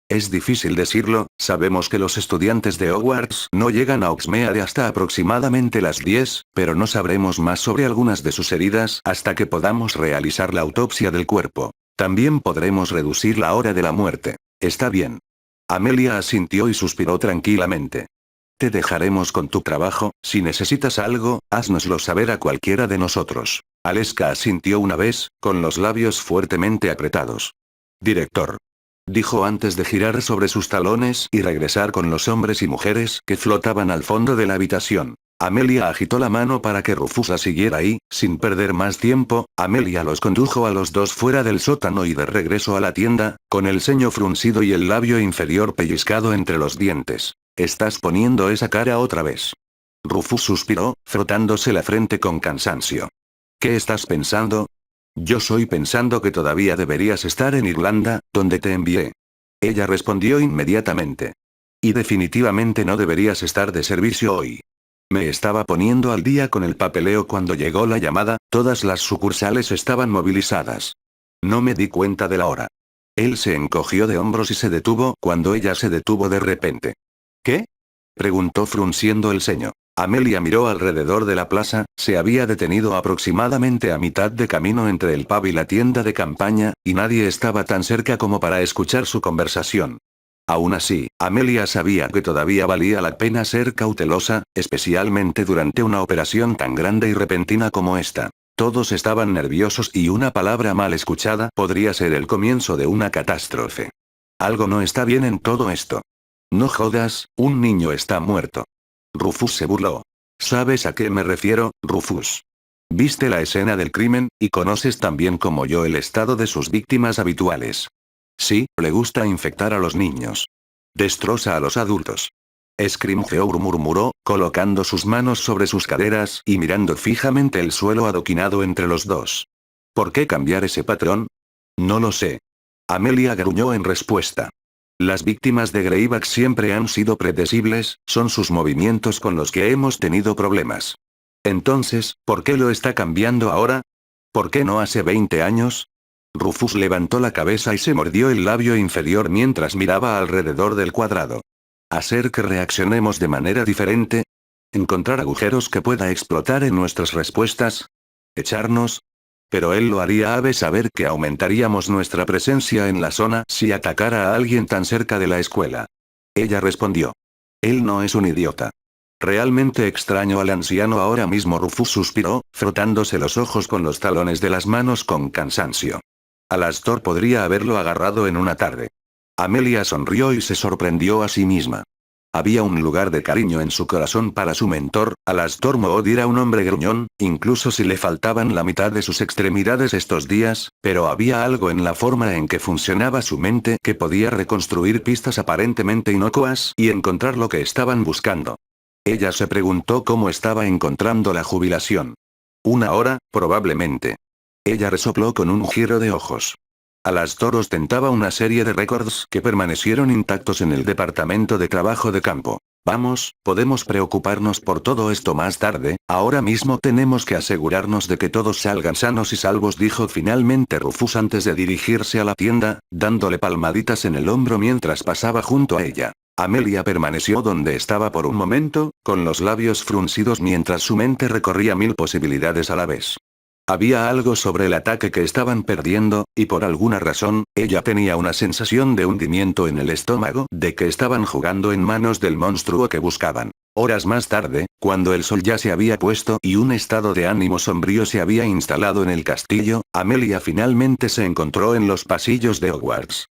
Es difícil decirlo, sabemos que los estudiantes de Hogwarts no llegan a Hogsmeade hasta aproximadamente las 10, pero no sabremos más sobre algunas de sus heridas hasta que podamos realizar la autopsia del cuerpo. También podremos reducir la hora de la muerte. Está bien. Amelia asintió y suspiró tranquilamente. Te dejaremos con tu trabajo, si necesitas algo, háznoslo saber a cualquiera de nosotros. Aleska asintió una vez, con los labios fuertemente apretados. Director. Dijo antes de girar sobre sus talones y regresar con los hombres y mujeres que flotaban al fondo de la habitación. Amelia agitó la mano para que Rufus la siguiera y, sin perder más tiempo, Amelia los condujo a los dos fuera del sótano y de regreso a la tienda, con el ceño fruncido y el labio inferior pellizcado entre los dientes. ¿Estás poniendo esa cara otra vez? Rufus suspiró, frotándose la frente con cansancio. ¿Qué estás pensando? Yo estoy pensando que todavía deberías estar en Irlanda, donde te envié. Ella respondió inmediatamente. Y definitivamente no deberías estar de servicio hoy. Me estaba poniendo al día con el papeleo cuando llegó la llamada, todas las sucursales estaban movilizadas. No me di cuenta de la hora. Él se encogió de hombros y se detuvo cuando ella se detuvo de repente. ¿Qué? Preguntó frunciendo el ceño. Amelia miró alrededor de la plaza, se había detenido aproximadamente a mitad de camino entre el pub y la tienda de campaña, y nadie estaba tan cerca como para escuchar su conversación. Aún así, Amelia sabía que todavía valía la pena ser cautelosa, especialmente durante una operación tan grande y repentina como esta. Todos estaban nerviosos y una palabra mal escuchada podría ser el comienzo de una catástrofe. Algo no está bien en todo esto. No jodas, un niño está muerto. Rufus se burló. ¿Sabes a qué me refiero, Rufus? Viste la escena del crimen, y conoces tan bien como yo el estado de sus víctimas habituales. Sí, le gusta infectar a los niños. Destroza a los adultos. Scrimgeour murmuró, colocando sus manos sobre sus caderas y mirando fijamente el suelo adoquinado entre los dos. ¿Por qué cambiar ese patrón? No lo sé. Amelia gruñó en respuesta. Las víctimas de Greybag siempre han sido predecibles, son sus movimientos con los que hemos tenido problemas. Entonces, ¿por qué lo está cambiando ahora? ¿Por qué no hace 20 años? Rufus levantó la cabeza y se mordió el labio inferior mientras miraba alrededor del cuadrado. ¿Hacer que reaccionemos de manera diferente? ¿Encontrar agujeros que pueda explotar en nuestras respuestas? ¿Echarnos? Pero él lo haría a saber que aumentaríamos nuestra presencia en la zona si atacara a alguien tan cerca de la escuela. Ella respondió. Él no es un idiota. Realmente extraño al anciano ahora mismo. Rufus suspiró, frotándose los ojos con los talones de las manos con cansancio. Alastor podría haberlo agarrado en una tarde. Amelia sonrió y se sorprendió a sí misma. Había un lugar de cariño en su corazón para su mentor. Alastor Moody era un hombre gruñón, incluso si le faltaban la mitad de sus extremidades estos días, pero había algo en la forma en que funcionaba su mente que podía reconstruir pistas aparentemente inocuas y encontrar lo que estaban buscando. Ella se preguntó cómo estaba encontrando la jubilación. 1 hora, probablemente. Ella resopló con un giro de ojos. Alastor ostentaba una serie de récords que permanecieron intactos en el Departamento de Trabajo de Campo. Vamos, podemos preocuparnos por todo esto más tarde, ahora mismo tenemos que asegurarnos de que todos salgan sanos y salvos, dijo finalmente Rufus antes de dirigirse a la tienda, dándole palmaditas en el hombro mientras pasaba junto a ella. Amelia permaneció donde estaba por un momento, con los labios fruncidos mientras su mente recorría mil posibilidades a la vez. Había algo sobre el ataque que estaban perdiendo, y por alguna razón, ella tenía una sensación de hundimiento en el estómago, de que estaban jugando en manos del monstruo que buscaban. Horas más tarde, cuando el sol ya se había puesto y un estado de ánimo sombrío se había instalado en el castillo, Amelia finalmente se encontró en los pasillos de Hogwarts.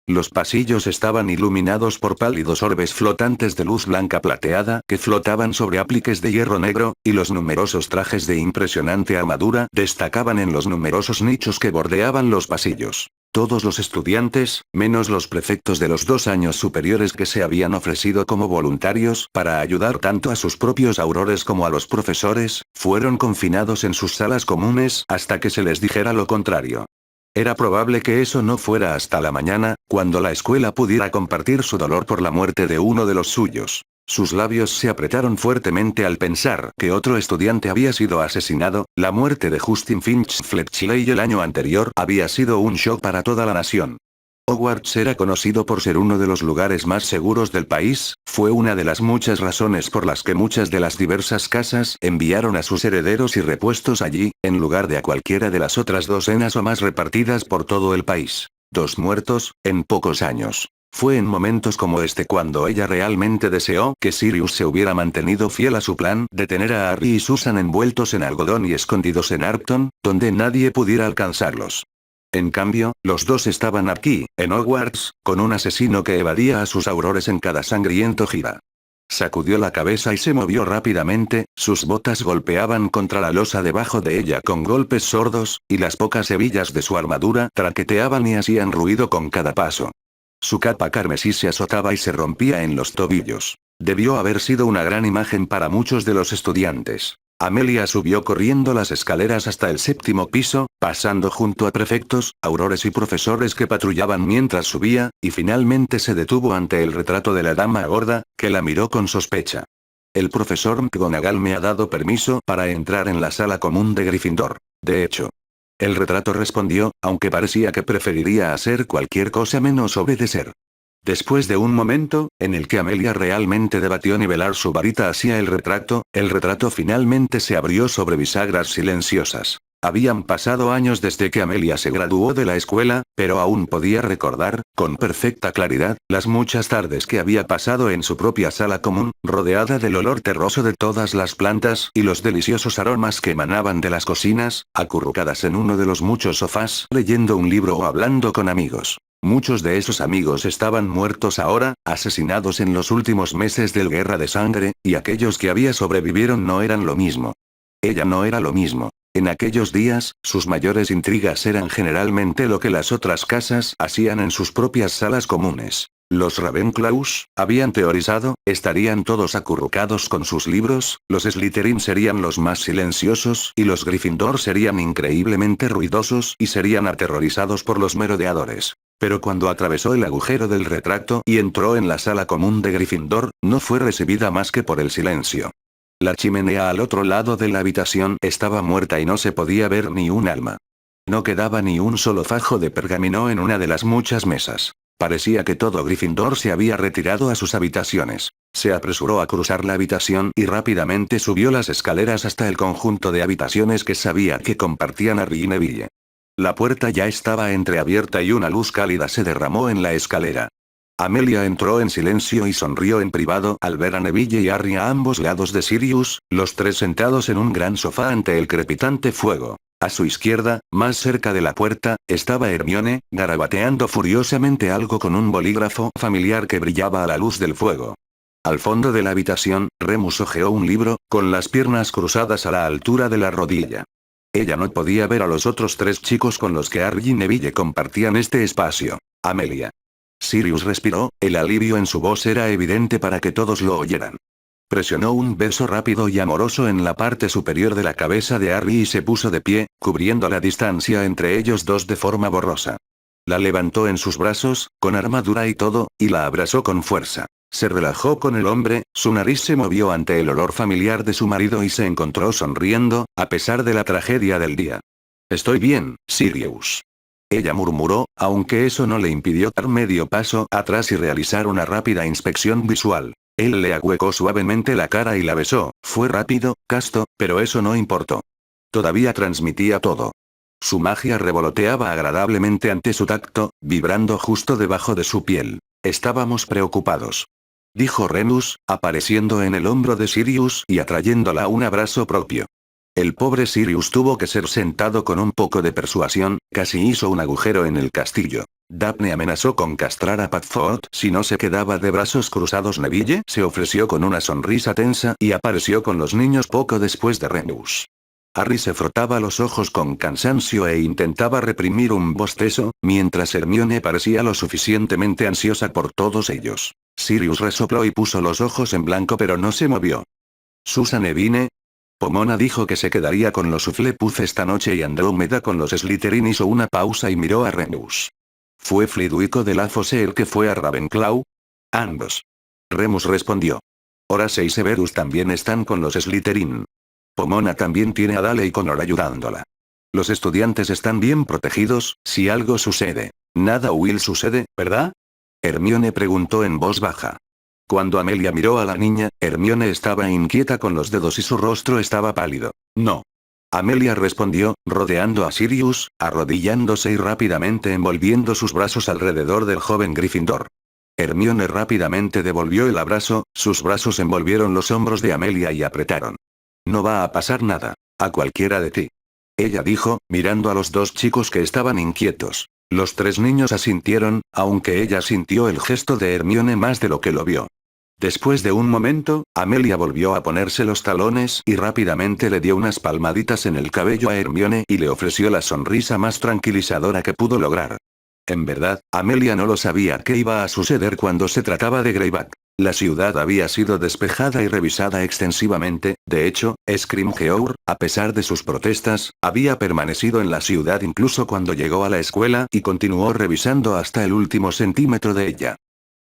Los pasillos estaban iluminados por pálidos orbes flotantes de luz blanca plateada que flotaban sobre apliques de hierro negro, y los numerosos trajes de impresionante armadura destacaban en los numerosos nichos que bordeaban los pasillos. Todos los estudiantes, menos los prefectos de los 2 años superiores que se habían ofrecido como voluntarios para ayudar tanto a sus propios aurores como a los profesores, fueron confinados en sus salas comunes hasta que se les dijera lo contrario. Era probable que eso no fuera hasta la mañana, cuando la escuela pudiera compartir su dolor por la muerte de uno de los suyos. Sus labios se apretaron fuertemente al pensar que otro estudiante había sido asesinado. La muerte de Justin Finch Fletchley el año anterior había sido un shock para toda la nación. Hogwarts era conocido por ser uno de los lugares más seguros del país, fue una de las muchas razones por las que muchas de las diversas casas enviaron a sus herederos y repuestos allí, en lugar de a cualquiera de las otras docenas o más repartidas por todo el país. 2 muertos, en pocos años. Fue en momentos como este cuando ella realmente deseó que Sirius se hubiera mantenido fiel a su plan de tener a Harry y Susan envueltos en algodón y escondidos en Arbton, donde nadie pudiera alcanzarlos. En cambio, los dos estaban aquí, en Hogwarts, con un asesino que evadía a sus aurores en cada sangriento gira. Sacudió la cabeza y se movió rápidamente, sus botas golpeaban contra la losa debajo de ella con golpes sordos, y las pocas hebillas de su armadura traqueteaban y hacían ruido con cada paso. Su capa carmesí se azotaba y se rompía en los tobillos. Debió haber sido una gran imagen para muchos de los estudiantes. Amelia subió corriendo las escaleras hasta el 7º piso, pasando junto a prefectos, aurores y profesores que patrullaban mientras subía, y finalmente se detuvo ante el retrato de la dama gorda, que la miró con sospecha. El profesor McGonagall me ha dado permiso para entrar en la sala común de Gryffindor. De hecho. El retrato respondió, aunque parecía que preferiría hacer cualquier cosa menos obedecer. Después de un momento, en el que Amelia realmente debatió nivelar su varita hacia el retrato finalmente se abrió sobre bisagras silenciosas. Habían pasado años desde que Amelia se graduó de la escuela, pero aún podía recordar, con perfecta claridad, las muchas tardes que había pasado en su propia sala común, rodeada del olor terroso de todas las plantas y los deliciosos aromas que emanaban de las cocinas, acurrucadas en uno de los muchos sofás, leyendo un libro o hablando con amigos. Muchos de esos amigos estaban muertos ahora, asesinados en los últimos meses del Guerra de Sangre, y aquellos que había sobrevivieron no eran lo mismo. Ella no era lo mismo. En aquellos días, sus mayores intrigas eran generalmente lo que las otras casas hacían en sus propias salas comunes. Los Ravenclaws, habían teorizado, estarían todos acurrucados con sus libros, los Slytherin serían los más silenciosos y los Gryffindor serían increíblemente ruidosos y serían aterrorizados por los merodeadores. Pero cuando atravesó el agujero del retrato y entró en la sala común de Gryffindor, no fue recibida más que por el silencio. La chimenea al otro lado de la habitación estaba muerta y no se podía ver ni un alma. No quedaba ni un solo fajo de pergamino en una de las muchas mesas. Parecía que todo Gryffindor se había retirado a sus habitaciones. Se apresuró a cruzar la habitación y rápidamente subió las escaleras hasta el conjunto de habitaciones que sabía que compartían Harry y Neville. La puerta ya estaba entreabierta y una luz cálida se derramó en la escalera. Amelia entró en silencio y sonrió en privado al ver a Neville y Harry a ambos lados de Sirius, los tres sentados en un gran sofá ante el crepitante fuego. A su izquierda, más cerca de la puerta, estaba Hermione, garabateando furiosamente algo con un bolígrafo familiar que brillaba a la luz del fuego. Al fondo de la habitación, Remus hojeó un libro, con las piernas cruzadas a la altura de la rodilla. Ella no podía ver a los otros 3 chicos con los que Harry y Neville compartían este espacio. Amelia. Sirius respiró, el alivio en su voz era evidente para que todos lo oyeran. Presionó un beso rápido y amoroso en la parte superior de la cabeza de Harry y se puso de pie, cubriendo la distancia entre ellos dos de forma borrosa. La levantó en sus brazos, con armadura y todo, y la abrazó con fuerza. Se relajó con el hombre, su nariz se movió ante el olor familiar de su marido y se encontró sonriendo, a pesar de la tragedia del día. Estoy bien, Sirius. Ella murmuró, aunque eso no le impidió dar medio paso atrás y realizar una rápida inspección visual. Él le ahuecó suavemente la cara y la besó, fue rápido, casto, pero eso no importó. Todavía transmitía todo. Su magia revoloteaba agradablemente ante su tacto, vibrando justo debajo de su piel. Estábamos preocupados. Dijo Renus, apareciendo en el hombro de Sirius y atrayéndola a un abrazo propio. El pobre Sirius tuvo que ser sentado con un poco de persuasión, casi hizo un agujero en el castillo. Daphne amenazó con castrar a Padfoot si no se quedaba de brazos cruzados. Neville se ofreció con una sonrisa tensa y apareció con los niños poco después de Renus. Harry se frotaba los ojos con cansancio e intentaba reprimir un bostezo, mientras Hermione parecía lo suficientemente ansiosa por todos ellos. Sirius resopló y puso los ojos en blanco pero no se movió. Susan Evine. Pomona dijo que se quedaría con los Hufflepuff esta noche y Andrómeda con los Slytherin. Hizo una pausa y miró a Remus. ¿Fue Flitwick de la Fosse el que fue a Ravenclaw? Ambos. Remus respondió. Horace y Severus también están con los Slytherin. Pomona también tiene a Dale y Connor ayudándola. Los estudiantes están bien protegidos, si algo sucede. Nada will sucede, ¿verdad? Hermione preguntó en voz baja. Cuando Amelia miró a la niña, Hermione estaba inquieta con los dedos y su rostro estaba pálido. No. Amelia respondió, rodeando a Sirius, arrodillándose y rápidamente envolviendo sus brazos alrededor del joven Gryffindor. Hermione rápidamente devolvió el abrazo, sus brazos envolvieron los hombros de Amelia y apretaron. No va a pasar nada. A cualquiera de ti. Ella dijo, mirando a los dos chicos que estaban inquietos. Los tres niños asintieron, aunque ella sintió el gesto de Hermione más de lo que lo vio. Después de un momento, Amelia volvió a ponerse los talones y rápidamente le dio unas palmaditas en el cabello a Hermione y le ofreció la sonrisa más tranquilizadora que pudo lograr. En verdad, Amelia no lo sabía qué iba a suceder cuando se trataba de Greyback. La ciudad había sido despejada y revisada extensivamente, de hecho, Scrimgeour, a pesar de sus protestas, había permanecido en la ciudad incluso cuando llegó a la escuela y continuó revisando hasta el último centímetro de ella.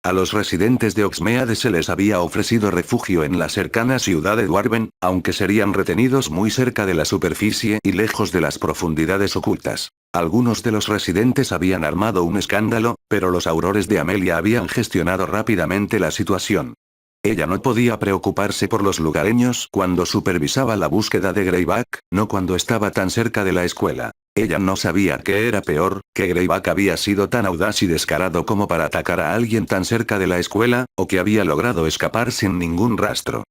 A los residentes de Hogsmeade se les había ofrecido refugio en la cercana ciudad de Dwarven, aunque serían retenidos muy cerca de la superficie y lejos de las profundidades ocultas. Algunos de los residentes habían armado un escándalo, pero los aurores de Amelia habían gestionado rápidamente la situación. Ella no podía preocuparse por los lugareños cuando supervisaba la búsqueda de Greyback, no cuando estaba tan cerca de la escuela. Ella no sabía qué era peor, que Greyback había sido tan audaz y descarado como para atacar a alguien tan cerca de la escuela, o que había logrado escapar sin ningún rastro.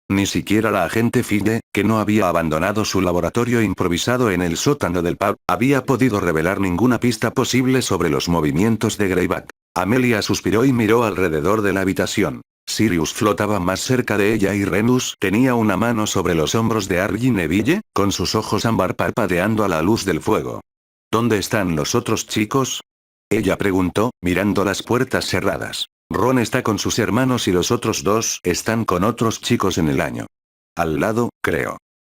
Ni siquiera la agente Fille, que no había abandonado su laboratorio improvisado en el sótano del pub, había podido revelar ninguna pista posible sobre los movimientos de Greyback. Amelia suspiró y miró alrededor de la habitación. Sirius flotaba más cerca de ella y Remus tenía una mano sobre los hombros de Harry y Neville, con sus ojos ámbar parpadeando a la luz del fuego. ¿Dónde están los otros chicos? Ella preguntó, mirando las puertas cerradas. Ron está con sus hermanos y los otros dos están con otros chicos en el año. Al lado, creo.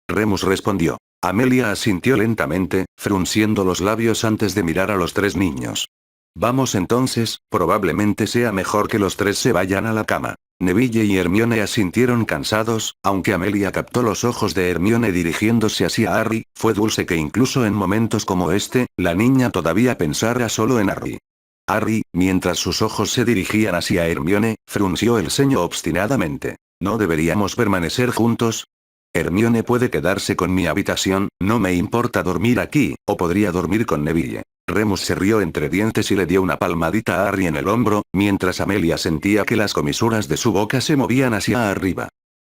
Remus respondió. Amelia asintió lentamente, frunciendo los labios antes de mirar a los tres niños. Vamos entonces, probablemente sea mejor que los tres se vayan a la cama. Neville y Hermione asintieron cansados, aunque Amelia captó los ojos de Hermione dirigiéndose hacia Harry, fue dulce que incluso en momentos como este, la niña todavía pensara solo en Harry. Harry, mientras sus ojos se dirigían hacia Hermione, frunció el ceño obstinadamente. ¿No deberíamos permanecer juntos? Hermione puede quedarse con mi habitación, no me importa dormir aquí, o podría dormir con Neville. Remus se rió entre dientes y le dio una palmadita a Harry en el hombro, mientras Amelia sentía que las comisuras de su boca se movían hacia arriba.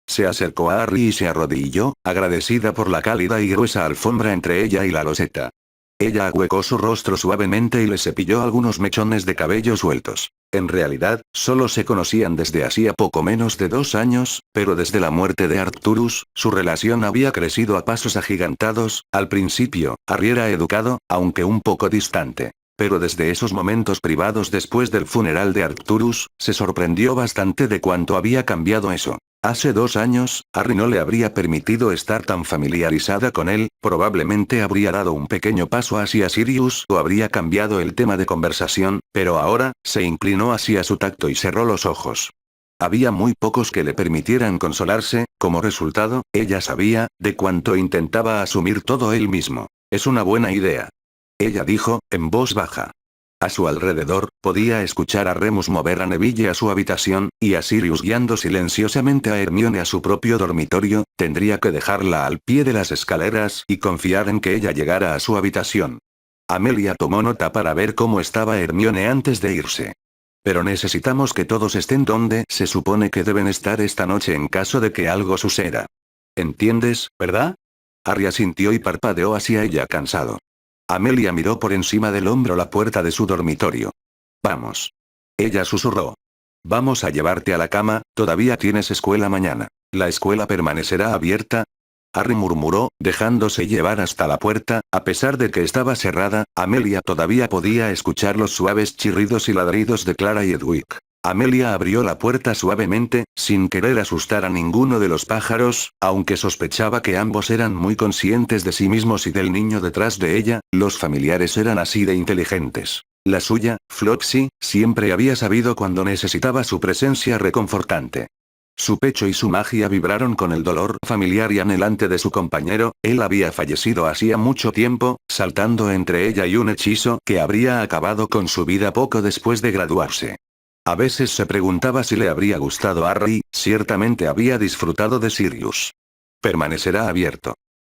Se acercó a Harry y se arrodilló, agradecida por la cálida y gruesa alfombra entre ella y la loseta. Ella ahuecó su rostro suavemente y le cepilló algunos mechones de cabello sueltos. En realidad, solo se conocían desde hacía poco menos de 2 años, pero desde la muerte de Arcturus, su relación había crecido a pasos agigantados. Al principio, Harry era educado, aunque un poco distante. Pero desde esos momentos privados después del funeral de Arcturus, se sorprendió bastante de cuánto había cambiado eso. Hace 2 años, Harry no le habría permitido estar tan familiarizada con él, probablemente habría dado un pequeño paso hacia Sirius o habría cambiado el tema de conversación, pero ahora, se inclinó hacia su tacto y cerró los ojos. Había muy pocos que le permitieran consolarse, como resultado, ella sabía, de cuánto intentaba asumir todo él mismo. Es una buena idea. Ella dijo, en voz baja. A su alrededor, podía escuchar a Remus mover a Neville a su habitación, y a Sirius guiando silenciosamente a Hermione a su propio dormitorio. Tendría que dejarla al pie de las escaleras y confiar en que ella llegara a su habitación. Amelia tomó nota para ver cómo estaba Hermione antes de irse. Pero necesitamos que todos estén donde se supone que deben estar esta noche en caso de que algo suceda. ¿Entiendes, verdad? Harry asintió y parpadeó hacia ella cansado. Amelia miró por encima del hombro la puerta de su dormitorio. Vamos. Ella susurró. Vamos a llevarte a la cama, todavía tienes escuela mañana. ¿La escuela permanecerá abierta? Harry murmuró, dejándose llevar hasta la puerta. A pesar de que estaba cerrada, Amelia todavía podía escuchar los suaves chirridos y ladridos de Clara y Edwig. Amelia abrió la puerta suavemente, sin querer asustar a ninguno de los pájaros, aunque sospechaba que ambos eran muy conscientes de sí mismos y del niño detrás de ella. Los familiares eran así de inteligentes. La suya, Flopsy, siempre había sabido cuando necesitaba su presencia reconfortante. Su pecho y su magia vibraron con el dolor familiar y anhelante de su compañero. Él había fallecido hacía mucho tiempo, saltando entre ella y un hechizo que habría acabado con su vida poco después de graduarse. A veces se preguntaba si le habría gustado a Harry. Ciertamente había disfrutado de Sirius. Permanecerá abierto.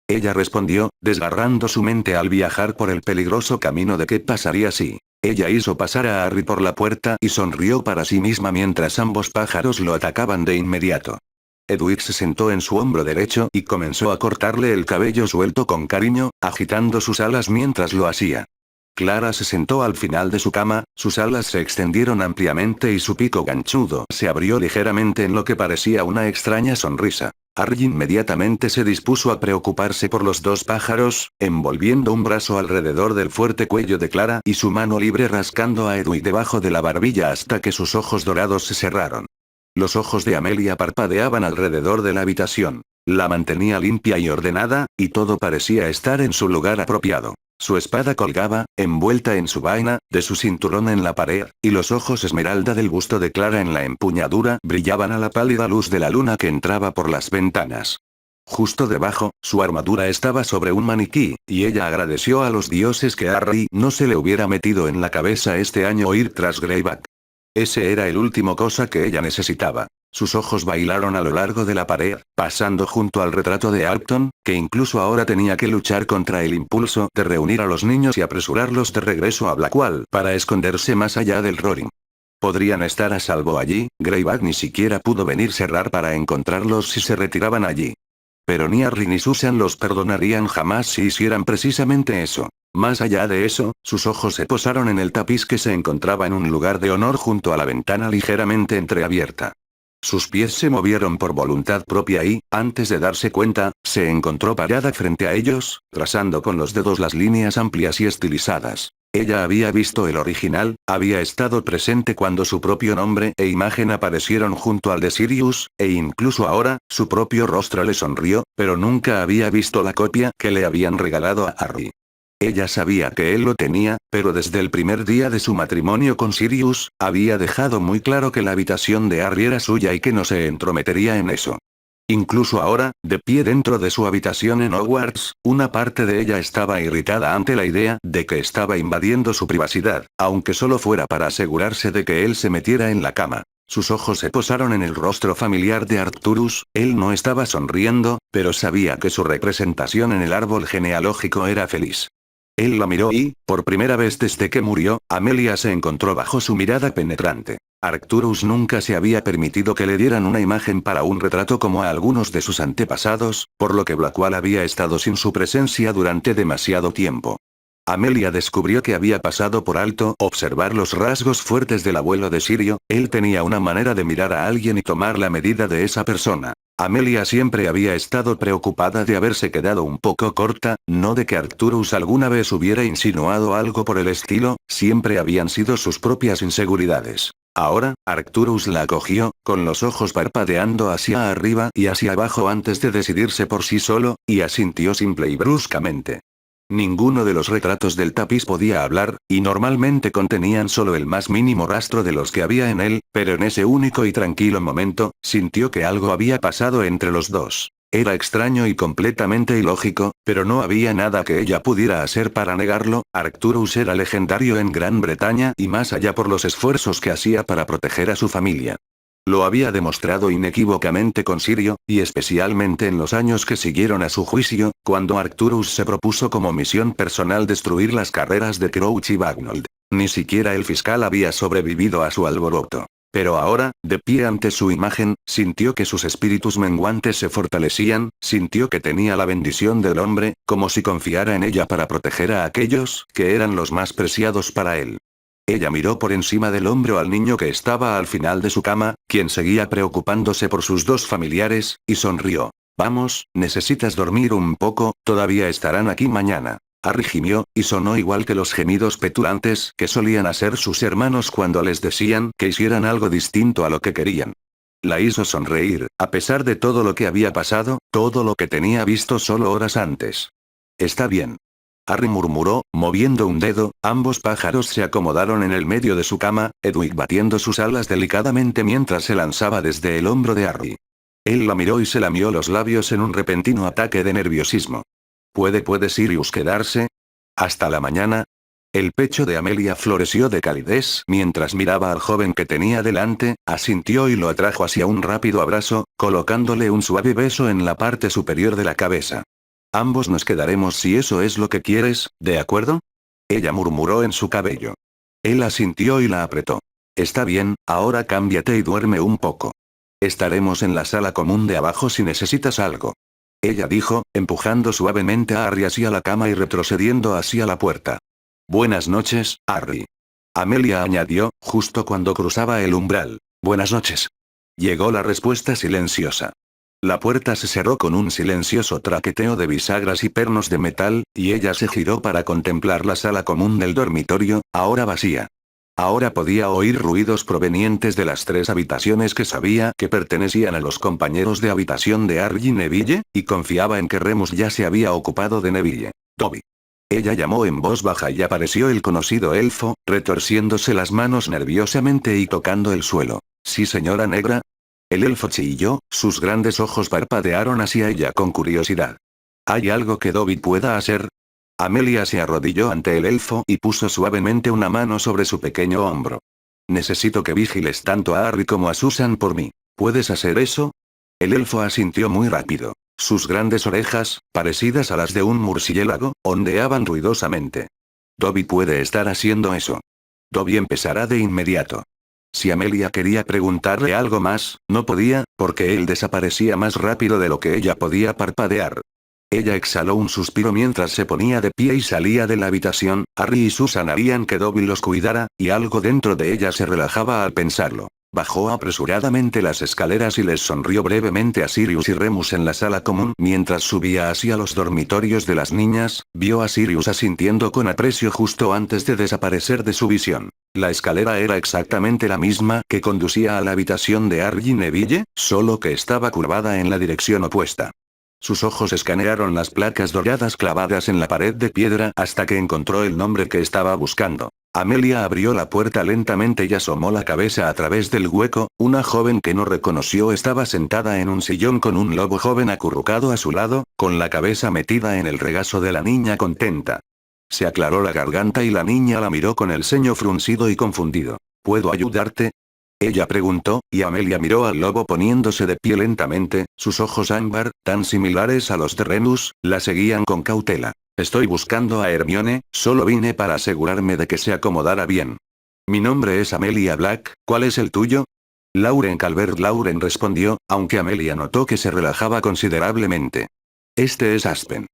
Ella respondió, desgarrando su mente al viajar por el peligroso camino de qué pasaría si. Ella hizo pasar a Harry por la puerta y sonrió para sí misma mientras ambos pájaros lo atacaban de inmediato. Edwig se sentó en su hombro derecho y comenzó a cortarle el cabello suelto con cariño, agitando sus alas mientras lo hacía. Clara se sentó al final de su cama, sus alas se extendieron ampliamente y su pico ganchudo se abrió ligeramente en lo que parecía una extraña sonrisa. Harry inmediatamente se dispuso a preocuparse por los dos pájaros, envolviendo un brazo alrededor del fuerte cuello de Clara y su mano libre rascando a Edwig debajo de la barbilla hasta que sus ojos dorados se cerraron. Los ojos de Amelia parpadeaban alrededor de la habitación. La mantenía limpia y ordenada, y todo parecía estar en su lugar apropiado. Su espada colgaba, envuelta en su vaina, de su cinturón en la pared, y los ojos esmeralda del busto de Clara en la empuñadura brillaban a la pálida luz de la luna que entraba por las ventanas. Justo debajo, su armadura estaba sobre un maniquí, y ella agradeció a los dioses que a Harry no se le hubiera metido en la cabeza este año ir tras Greyback. Ese era el último cosa que ella necesitaba. Sus ojos bailaron a lo largo de la pared, pasando junto al retrato de Alton, que incluso ahora tenía que luchar contra el impulso de reunir a los niños y apresurarlos de regreso a Blackwall para esconderse más allá del Roaring. Podrían estar a salvo allí. Greyback ni siquiera pudo venir cerrar para encontrarlos si se retiraban allí. Pero ni Harry ni Susan los perdonarían jamás si hicieran precisamente eso. Más allá de eso, sus ojos se posaron en el tapiz que se encontraba en un lugar de honor junto a la ventana ligeramente entreabierta. Sus pies se movieron por voluntad propia y, antes de darse cuenta, se encontró parada frente a ellos, trazando con los dedos las líneas amplias y estilizadas. Ella había visto el original, había estado presente cuando su propio nombre e imagen aparecieron junto al de Sirius, e incluso ahora, su propio rostro le sonrió, pero nunca había visto la copia que le habían regalado a Harry. Ella sabía que él lo tenía, pero desde el primer día de su matrimonio con Sirius, había dejado muy claro que la habitación de Harry era suya y que no se entrometería en eso. Incluso ahora, de pie dentro de su habitación en Hogwarts, una parte de ella estaba irritada ante la idea de que estaba invadiendo su privacidad, aunque solo fuera para asegurarse de que él se metiera en la cama. Sus ojos se posaron en el rostro familiar de Arcturus. Él no estaba sonriendo, pero sabía que su representación en el árbol genealógico era feliz. Él la miró y, por primera vez desde que murió, Amelia se encontró bajo su mirada penetrante. Arcturus nunca se había permitido que le dieran una imagen para un retrato como a algunos de sus antepasados, por lo que Blackwall había estado sin su presencia durante demasiado tiempo. Amelia descubrió que había pasado por alto observar los rasgos fuertes del abuelo de Sirio. Él tenía una manera de mirar a alguien y tomar la medida de esa persona. Amelia siempre había estado preocupada de haberse quedado un poco corta, no de que Arcturus alguna vez hubiera insinuado algo por el estilo, siempre habían sido sus propias inseguridades. Ahora, Arcturus la acogió, con los ojos parpadeando hacia arriba y hacia abajo antes de decidirse por sí solo, y asintió simple y bruscamente. Ninguno de los retratos del tapiz podía hablar, y normalmente contenían solo el más mínimo rastro de los que había en él, pero en ese único y tranquilo momento, sintió que algo había pasado entre los dos. Era extraño y completamente ilógico, pero no había nada que ella pudiera hacer para negarlo. Arcturus era legendario en Gran Bretaña y más allá por los esfuerzos que hacía para proteger a su familia. Lo había demostrado inequívocamente con Sirio, y especialmente en los años que siguieron a su juicio, cuando Arcturus se propuso como misión personal destruir las carreras de Crouch y Bagnold. Ni siquiera el fiscal había sobrevivido a su alboroto. Pero ahora, de pie ante su imagen, sintió que sus espíritus menguantes se fortalecían, sintió que tenía la bendición del hombre, como si confiara en ella para proteger a aquellos que eran los más preciados para él. Ella miró por encima del hombro al niño que estaba al final de su cama, quien seguía preocupándose por sus dos familiares, y sonrió. Vamos, necesitas dormir un poco, todavía estarán aquí mañana. Harry gimió, y sonó igual que los gemidos petulantes que solían hacer sus hermanos cuando les decían que hicieran algo distinto a lo que querían. La hizo sonreír, a pesar de todo lo que había pasado, todo lo que tenía visto solo horas antes. Está bien. Harry murmuró, moviendo un dedo. Ambos pájaros se acomodaron en el medio de su cama, Hedwig batiendo sus alas delicadamente mientras se lanzaba desde el hombro de Harry. Él la miró y se lamió los labios en un repentino ataque de nerviosismo. ¿Puede Sirius quedarse? ¿Hasta la mañana? El pecho de Amelia floreció de calidez mientras miraba al joven que tenía delante, asintió y lo atrajo hacia un rápido abrazo, colocándole un suave beso en la parte superior de la cabeza. Ambos nos quedaremos si eso es lo que quieres, ¿de acuerdo? Ella murmuró en su cabello. Él asintió y la apretó. Está bien, ahora cámbiate y duerme un poco. Estaremos en la sala común de abajo si necesitas algo. Ella dijo, empujando suavemente a Harry hacia la cama y retrocediendo hacia la puerta. Buenas noches, Harry. Amelia añadió, justo cuando cruzaba el umbral. Buenas noches. Llegó la respuesta silenciosa. La puerta se cerró con un silencioso traqueteo de bisagras y pernos de metal, y ella se giró para contemplar la sala común del dormitorio, ahora vacía. Ahora podía oír ruidos provenientes de las tres habitaciones que sabía que pertenecían a los compañeros de habitación de Harry y Neville, y confiaba en que Remus ya se había ocupado de Neville. Dobby. Ella llamó en voz baja y apareció el conocido elfo, retorciéndose las manos nerviosamente y tocando el suelo. ¿Sí, señora negra? El elfo chilló, sus grandes ojos parpadearon hacia ella con curiosidad. ¿Hay algo que Dobby pueda hacer? Amelia se arrodilló ante el elfo y puso suavemente una mano sobre su pequeño hombro. Necesito que vigiles tanto a Harry como a Susan por mí. ¿Puedes hacer eso? El elfo asintió muy rápido. Sus grandes orejas, parecidas a las de un murciélago, ondeaban ruidosamente. Dobby puede estar haciendo eso. Dobby empezará de inmediato. Si Amelia quería preguntarle algo más, no podía, porque él desaparecía más rápido de lo que ella podía parpadear. Ella exhaló un suspiro mientras se ponía de pie y salía de la habitación. Harry y Susan harían que Dobby los cuidara, y algo dentro de ella se relajaba al pensarlo. Bajó apresuradamente las escaleras y les sonrió brevemente a Sirius y Remus en la sala común. Mientras subía hacia los dormitorios de las niñas, vio a Sirius asintiendo con aprecio justo antes de desaparecer de su visión. La escalera era exactamente la misma que conducía a la habitación de Harry y Neville, solo que estaba curvada en la dirección opuesta. Sus ojos escanearon las placas doradas clavadas en la pared de piedra hasta que encontró el nombre que estaba buscando. Amelia abrió la puerta lentamente y asomó la cabeza a través del hueco. Una joven que no reconoció estaba sentada en un sillón con un lobo joven acurrucado a su lado, con la cabeza metida en el regazo de la niña contenta. Se aclaró la garganta y la niña la miró con el ceño fruncido y confundido. ¿Puedo ayudarte? Ella preguntó, y Amelia miró al lobo poniéndose de pie lentamente. Sus ojos ámbar, tan similares a los de Remus, la seguían con cautela. Estoy buscando a Hermione, solo vine para asegurarme de que se acomodara bien. Mi nombre es Amelia Black, ¿cuál es el tuyo? Lauren Calvert. Lauren respondió, aunque Amelia notó que se relajaba considerablemente. Este es Aspen.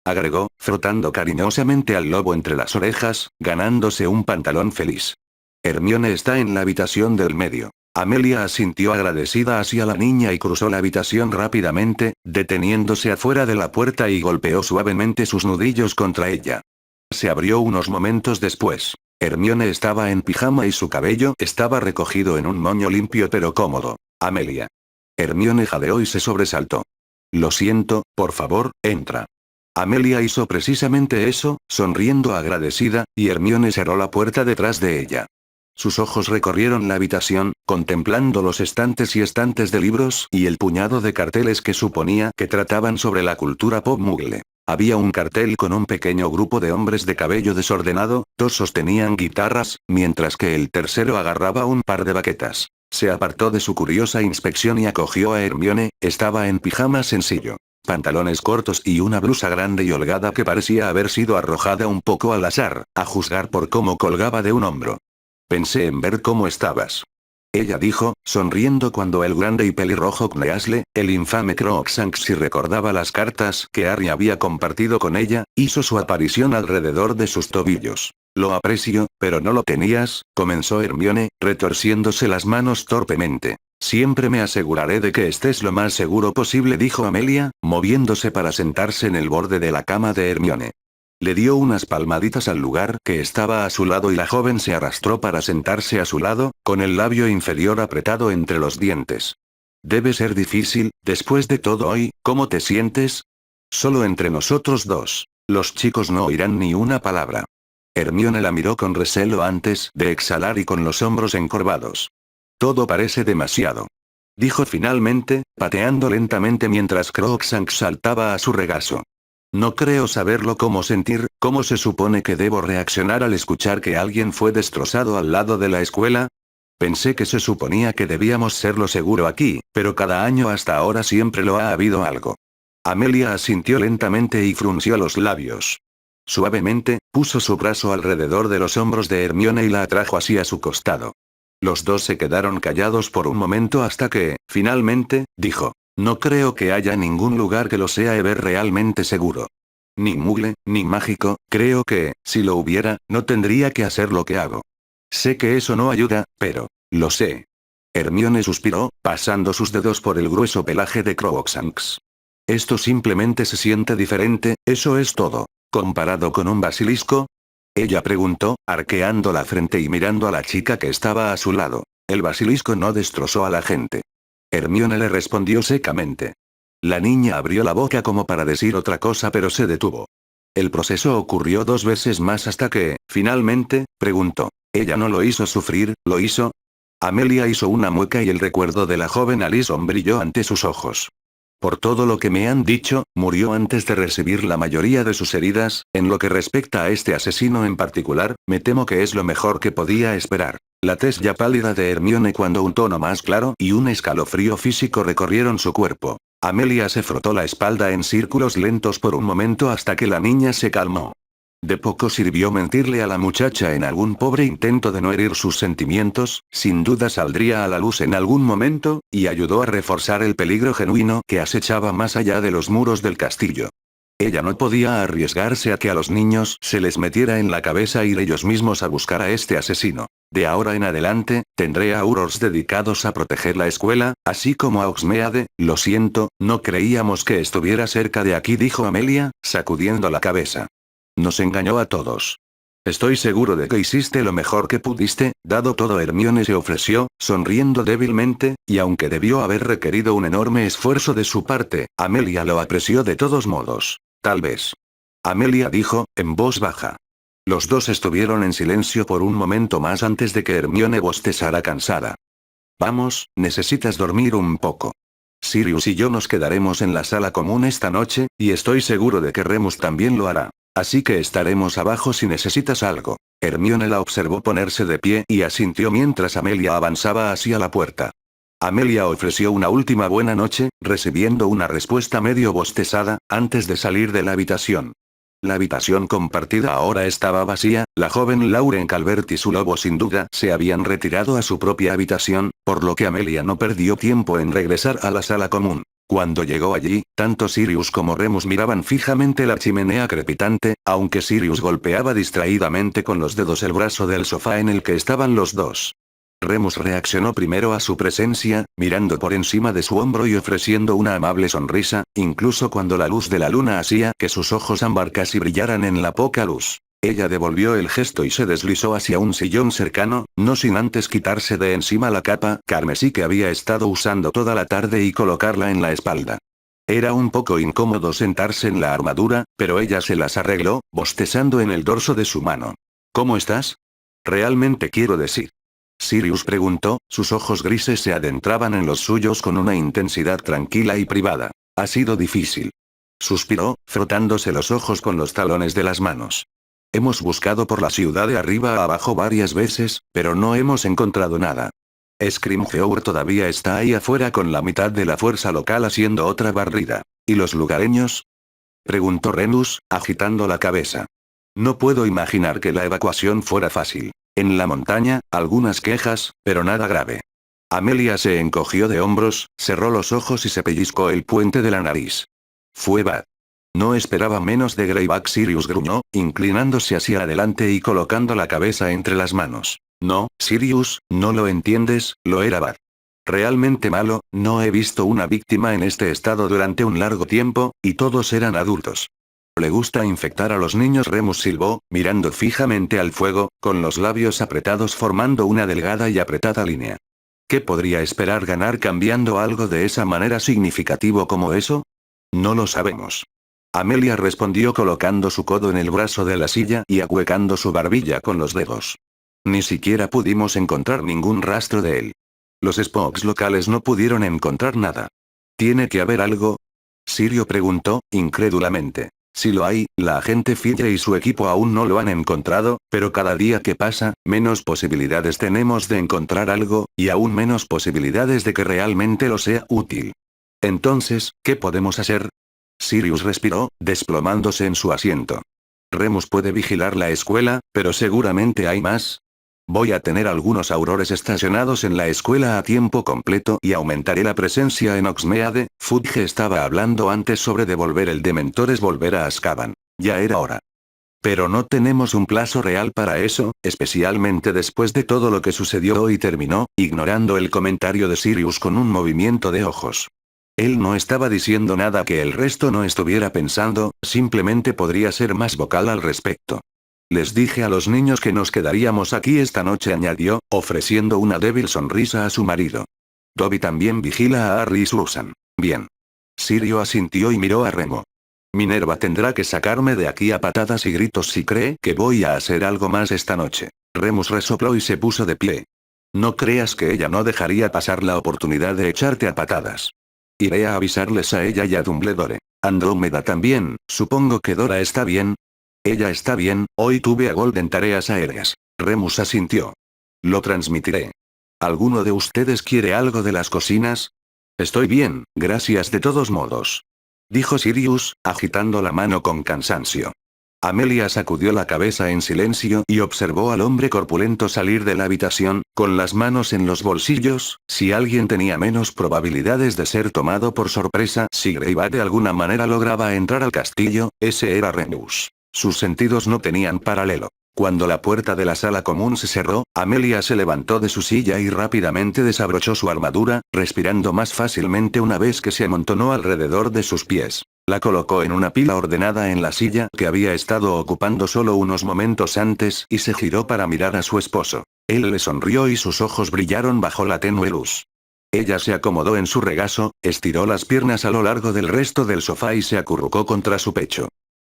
Agregó, frotando cariñosamente al lobo entre las orejas, ganándose un pantalón feliz. Hermione está en la habitación del medio. Amelia asintió agradecida hacia la niña y cruzó la habitación rápidamente, deteniéndose afuera de la puerta y golpeó suavemente sus nudillos contra ella. Se abrió unos momentos después. Hermione estaba en pijama y su cabello estaba recogido en un moño limpio pero cómodo. Amelia. Hermione jadeó y se sobresaltó. Lo siento, por favor, entra. Amelia hizo precisamente eso, sonriendo agradecida, y Hermione cerró la puerta detrás de ella. Sus ojos recorrieron la habitación, contemplando los estantes y estantes de libros y el puñado de carteles que suponía que trataban sobre la cultura pop Muggle. Había un cartel con un pequeño grupo de hombres de cabello desordenado, dos sostenían guitarras, mientras que el tercero agarraba un par de baquetas. Se apartó de su curiosa inspección y acogió a Hermione. Estaba en pijama sencillo, pantalones cortos y una blusa grande y holgada que parecía haber sido arrojada un poco al azar, a juzgar por cómo colgaba de un hombro. Pensé en ver cómo estabas. Ella dijo, sonriendo cuando el grande y pelirrojo Kneasle, el infame Crookshanks, si recordaba las cartas que Harry había compartido con ella, hizo su aparición alrededor de sus tobillos. Lo aprecio, pero no lo tenías, comenzó Hermione, retorciéndose las manos torpemente. Siempre me aseguraré de que estés lo más seguro posible, dijo Amelia, moviéndose para sentarse en el borde de la cama de Hermione. Le dio unas palmaditas al lugar que estaba a su lado y la joven se arrastró para sentarse a su lado, con el labio inferior apretado entre los dientes. Debe ser difícil, después de todo hoy, ¿cómo te sientes? Solo entre nosotros dos. Los chicos no oirán ni una palabra. Hermione la miró con recelo antes de exhalar y con los hombros encorvados. Todo parece demasiado, dijo finalmente, pateando lentamente mientras Crookshanks saltaba a su regazo. No creo saberlo cómo sentir, ¿cómo se supone que debo reaccionar al escuchar que alguien fue destrozado al lado de la escuela? Pensé que se suponía que debíamos serlo seguro aquí, pero cada año hasta ahora siempre lo ha habido algo. Amelia asintió lentamente y frunció los labios. Suavemente, puso su brazo alrededor de los hombros de Hermione y la atrajo hacia su costado. Los dos se quedaron callados por un momento hasta que, finalmente, dijo. No creo que haya ningún lugar que lo sea Ever realmente seguro. Ni Muggle, ni mágico, creo que, si lo hubiera, no tendría que hacer lo que hago. Sé que eso no ayuda, pero, lo sé. Hermione suspiró, pasando sus dedos por el grueso pelaje de Crookshanks. Esto simplemente se siente diferente, eso es todo. ¿Comparado con un basilisco? Ella preguntó, arqueando la frente y mirando a la chica que estaba a su lado. El basilisco no destrozó a la gente. Hermione le respondió secamente. La niña abrió la boca como para decir otra cosa pero se detuvo. El proceso ocurrió 2 veces más hasta que, finalmente, preguntó. ¿Ella no lo hizo sufrir, lo hizo? Amelia hizo una mueca y el recuerdo de la joven Alison brilló ante sus ojos. Por todo lo que me han dicho, murió antes de recibir la mayoría de sus heridas. En lo que respecta a este asesino en particular, me temo que es lo mejor que podía esperar. La tez ya pálida de Hermione cuando un tono más claro y un escalofrío físico recorrieron su cuerpo. Amelia se frotó la espalda en círculos lentos por un momento hasta que la niña se calmó. De poco sirvió mentirle a la muchacha en algún pobre intento de no herir sus sentimientos, sin duda saldría a la luz en algún momento, y ayudó a reforzar el peligro genuino que acechaba más allá de los muros del castillo. Ella no podía arriesgarse a que a los niños se les metiera en la cabeza ir ellos mismos a buscar a este asesino. De ahora en adelante, tendré a Aurors dedicados a proteger la escuela, así como a Hogsmeade. Lo siento, no creíamos que estuviera cerca de aquí, dijo Amelia, sacudiendo la cabeza. Nos engañó a todos. Estoy seguro de que hiciste lo mejor que pudiste, dado todo. Hermione se ofreció, sonriendo débilmente, y aunque debió haber requerido un enorme esfuerzo de su parte, Amelia lo apreció de todos modos. Tal vez. Amelia dijo, en voz baja. Los dos estuvieron en silencio por un momento más antes de que Hermione bostezara cansada. Vamos, necesitas dormir un poco. Sirius y yo nos quedaremos en la sala común esta noche, y estoy seguro de que Remus también lo hará. Así que estaremos abajo si necesitas algo. Hermione la observó ponerse de pie y asintió mientras Amelia avanzaba hacia la puerta. Amelia ofreció una última buena noche, recibiendo una respuesta medio bostezada, antes de salir de la habitación. La habitación compartida ahora estaba vacía. La joven Lauren Calvert y su lobo sin duda se habían retirado a su propia habitación, por lo que Amelia no perdió tiempo en regresar a la sala común. Cuando llegó allí, tanto Sirius como Remus miraban fijamente la chimenea crepitante, aunque Sirius golpeaba distraídamente con los dedos el brazo del sofá en el que estaban los dos. Remus reaccionó primero a su presencia, mirando por encima de su hombro y ofreciendo una amable sonrisa, incluso cuando la luz de la luna hacía que sus ojos ámbar casi brillaran en la poca luz. Ella devolvió el gesto y se deslizó hacia un sillón cercano, no sin antes quitarse de encima la capa carmesí que había estado usando toda la tarde y colocarla en la espalda. Era un poco incómodo sentarse en la armadura, pero ella se las arregló, bostezando en el dorso de su mano. ¿Cómo estás? Realmente quiero decir. Sirius preguntó, sus ojos grises se adentraban en los suyos con una intensidad tranquila y privada. Ha sido difícil. Suspiró, frotándose los ojos con los talones de las manos. Hemos buscado por la ciudad de arriba a abajo varias veces, pero no hemos encontrado nada. Scrimgeour todavía está ahí afuera con la mitad de la fuerza local haciendo otra barrida. ¿Y los lugareños? Preguntó Remus, agitando la cabeza. No puedo imaginar que la evacuación fuera fácil. En la montaña, algunas quejas, pero nada grave. Amelia se encogió de hombros, cerró los ojos y se pellizcó el puente de la nariz. Fue bad. No esperaba menos de Greyback. Sirius gruñó, inclinándose hacia adelante y colocando la cabeza entre las manos. No, Sirius, no lo entiendes, lo era bad. Realmente malo, no he visto una víctima en este estado durante un largo tiempo, y todos eran adultos. Le gusta infectar a los niños. Remus silbó, mirando fijamente al fuego, con los labios apretados formando una delgada y apretada línea. ¿Qué podría esperar ganar cambiando algo de esa manera significativo como eso? No lo sabemos. Amelia respondió colocando su codo en el brazo de la silla y ahuecando su barbilla con los dedos. Ni siquiera pudimos encontrar ningún rastro de él. Los Spokes locales no pudieron encontrar nada. ¿Tiene que haber algo? Sirio preguntó, incrédulamente. Si lo hay, la agente Fille y su equipo aún no lo han encontrado, pero cada día que pasa, menos posibilidades tenemos de encontrar algo, y aún menos posibilidades de que realmente lo sea útil. Entonces, ¿qué podemos hacer? Sirius respiró, desplomándose en su asiento. Remus puede vigilar la escuela, pero seguramente hay más. Voy a tener algunos aurores estacionados en la escuela a tiempo completo y aumentaré la presencia en Oxmeade. Fudge estaba hablando antes sobre devolver el Dementores volver a Azkaban. Ya era hora. Pero no tenemos un plazo real para eso, especialmente después de todo lo que sucedió hoy. Terminó, ignorando el comentario de Sirius con un movimiento de ojos. Él no estaba diciendo nada que el resto no estuviera pensando, simplemente podría ser más vocal al respecto. Les dije a los niños que nos quedaríamos aquí esta noche, añadió, ofreciendo una débil sonrisa a su marido. Dobby también vigila a Harry y Susan. Bien. Sirio asintió y miró a Remo. Minerva tendrá que sacarme de aquí a patadas y gritos si cree que voy a hacer algo más esta noche. Remus resopló y se puso de pie. No creas que ella no dejaría pasar la oportunidad de echarte a patadas. Iré a avisarles a ella y a Dumbledore. Andrómeda también, supongo que Dora está bien. Ella está bien, hoy tuve a Gold en tareas aéreas. Remus asintió. Lo transmitiré. ¿Alguno de ustedes quiere algo de las cocinas? Estoy bien, gracias de todos modos. Dijo Sirius, agitando la mano con cansancio. Amelia sacudió la cabeza en silencio y observó al hombre corpulento salir de la habitación, con las manos en los bolsillos. Si alguien tenía menos probabilidades de ser tomado por sorpresa si Greyback de alguna manera lograba entrar al castillo, ese era Remus. Sus sentidos no tenían paralelo. Cuando la puerta de la sala común se cerró, Amelia se levantó de su silla y rápidamente desabrochó su armadura, respirando más fácilmente una vez que se amontonó alrededor de sus pies. La colocó en una pila ordenada en la silla que había estado ocupando solo unos momentos antes y se giró para mirar a su esposo. Él le sonrió y sus ojos brillaron bajo la tenue luz. Ella se acomodó en su regazo, estiró las piernas a lo largo del resto del sofá y se acurrucó contra su pecho.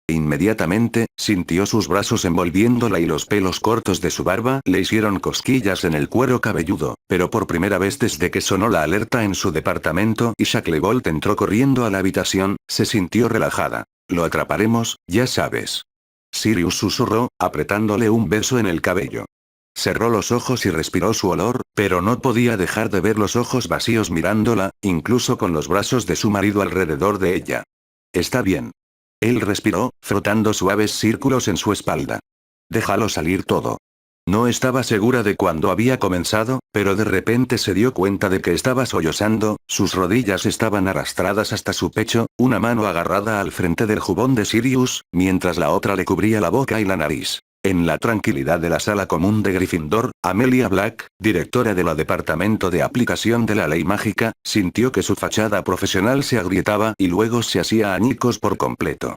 Inmediatamente, sintió sus brazos envolviéndola y los pelos cortos de su barba le hicieron cosquillas en el cuero cabelludo, pero por primera vez desde que sonó la alerta en su departamento y Shacklebolt entró corriendo a la habitación, se sintió relajada. Lo atraparemos, ya sabes. Sirius susurró, apretándole un beso en el cabello. Cerró los ojos y respiró su olor, pero no podía dejar de ver los ojos vacíos mirándola, incluso con los brazos de su marido alrededor de ella. Está bien. Él respiró, frotando suaves círculos en su espalda. Déjalo salir todo. No estaba segura de cuándo había comenzado, pero de repente se dio cuenta de que estaba sollozando, sus rodillas estaban arrastradas hasta su pecho, una mano agarrada al frente del jubón de Sirius, mientras la otra le cubría la boca y la nariz. En la tranquilidad de la sala común de Gryffindor, Amelia Black, directora del Departamento de Aplicación de la Ley Mágica, sintió que su fachada profesional se agrietaba y luego se hacía añicos por completo.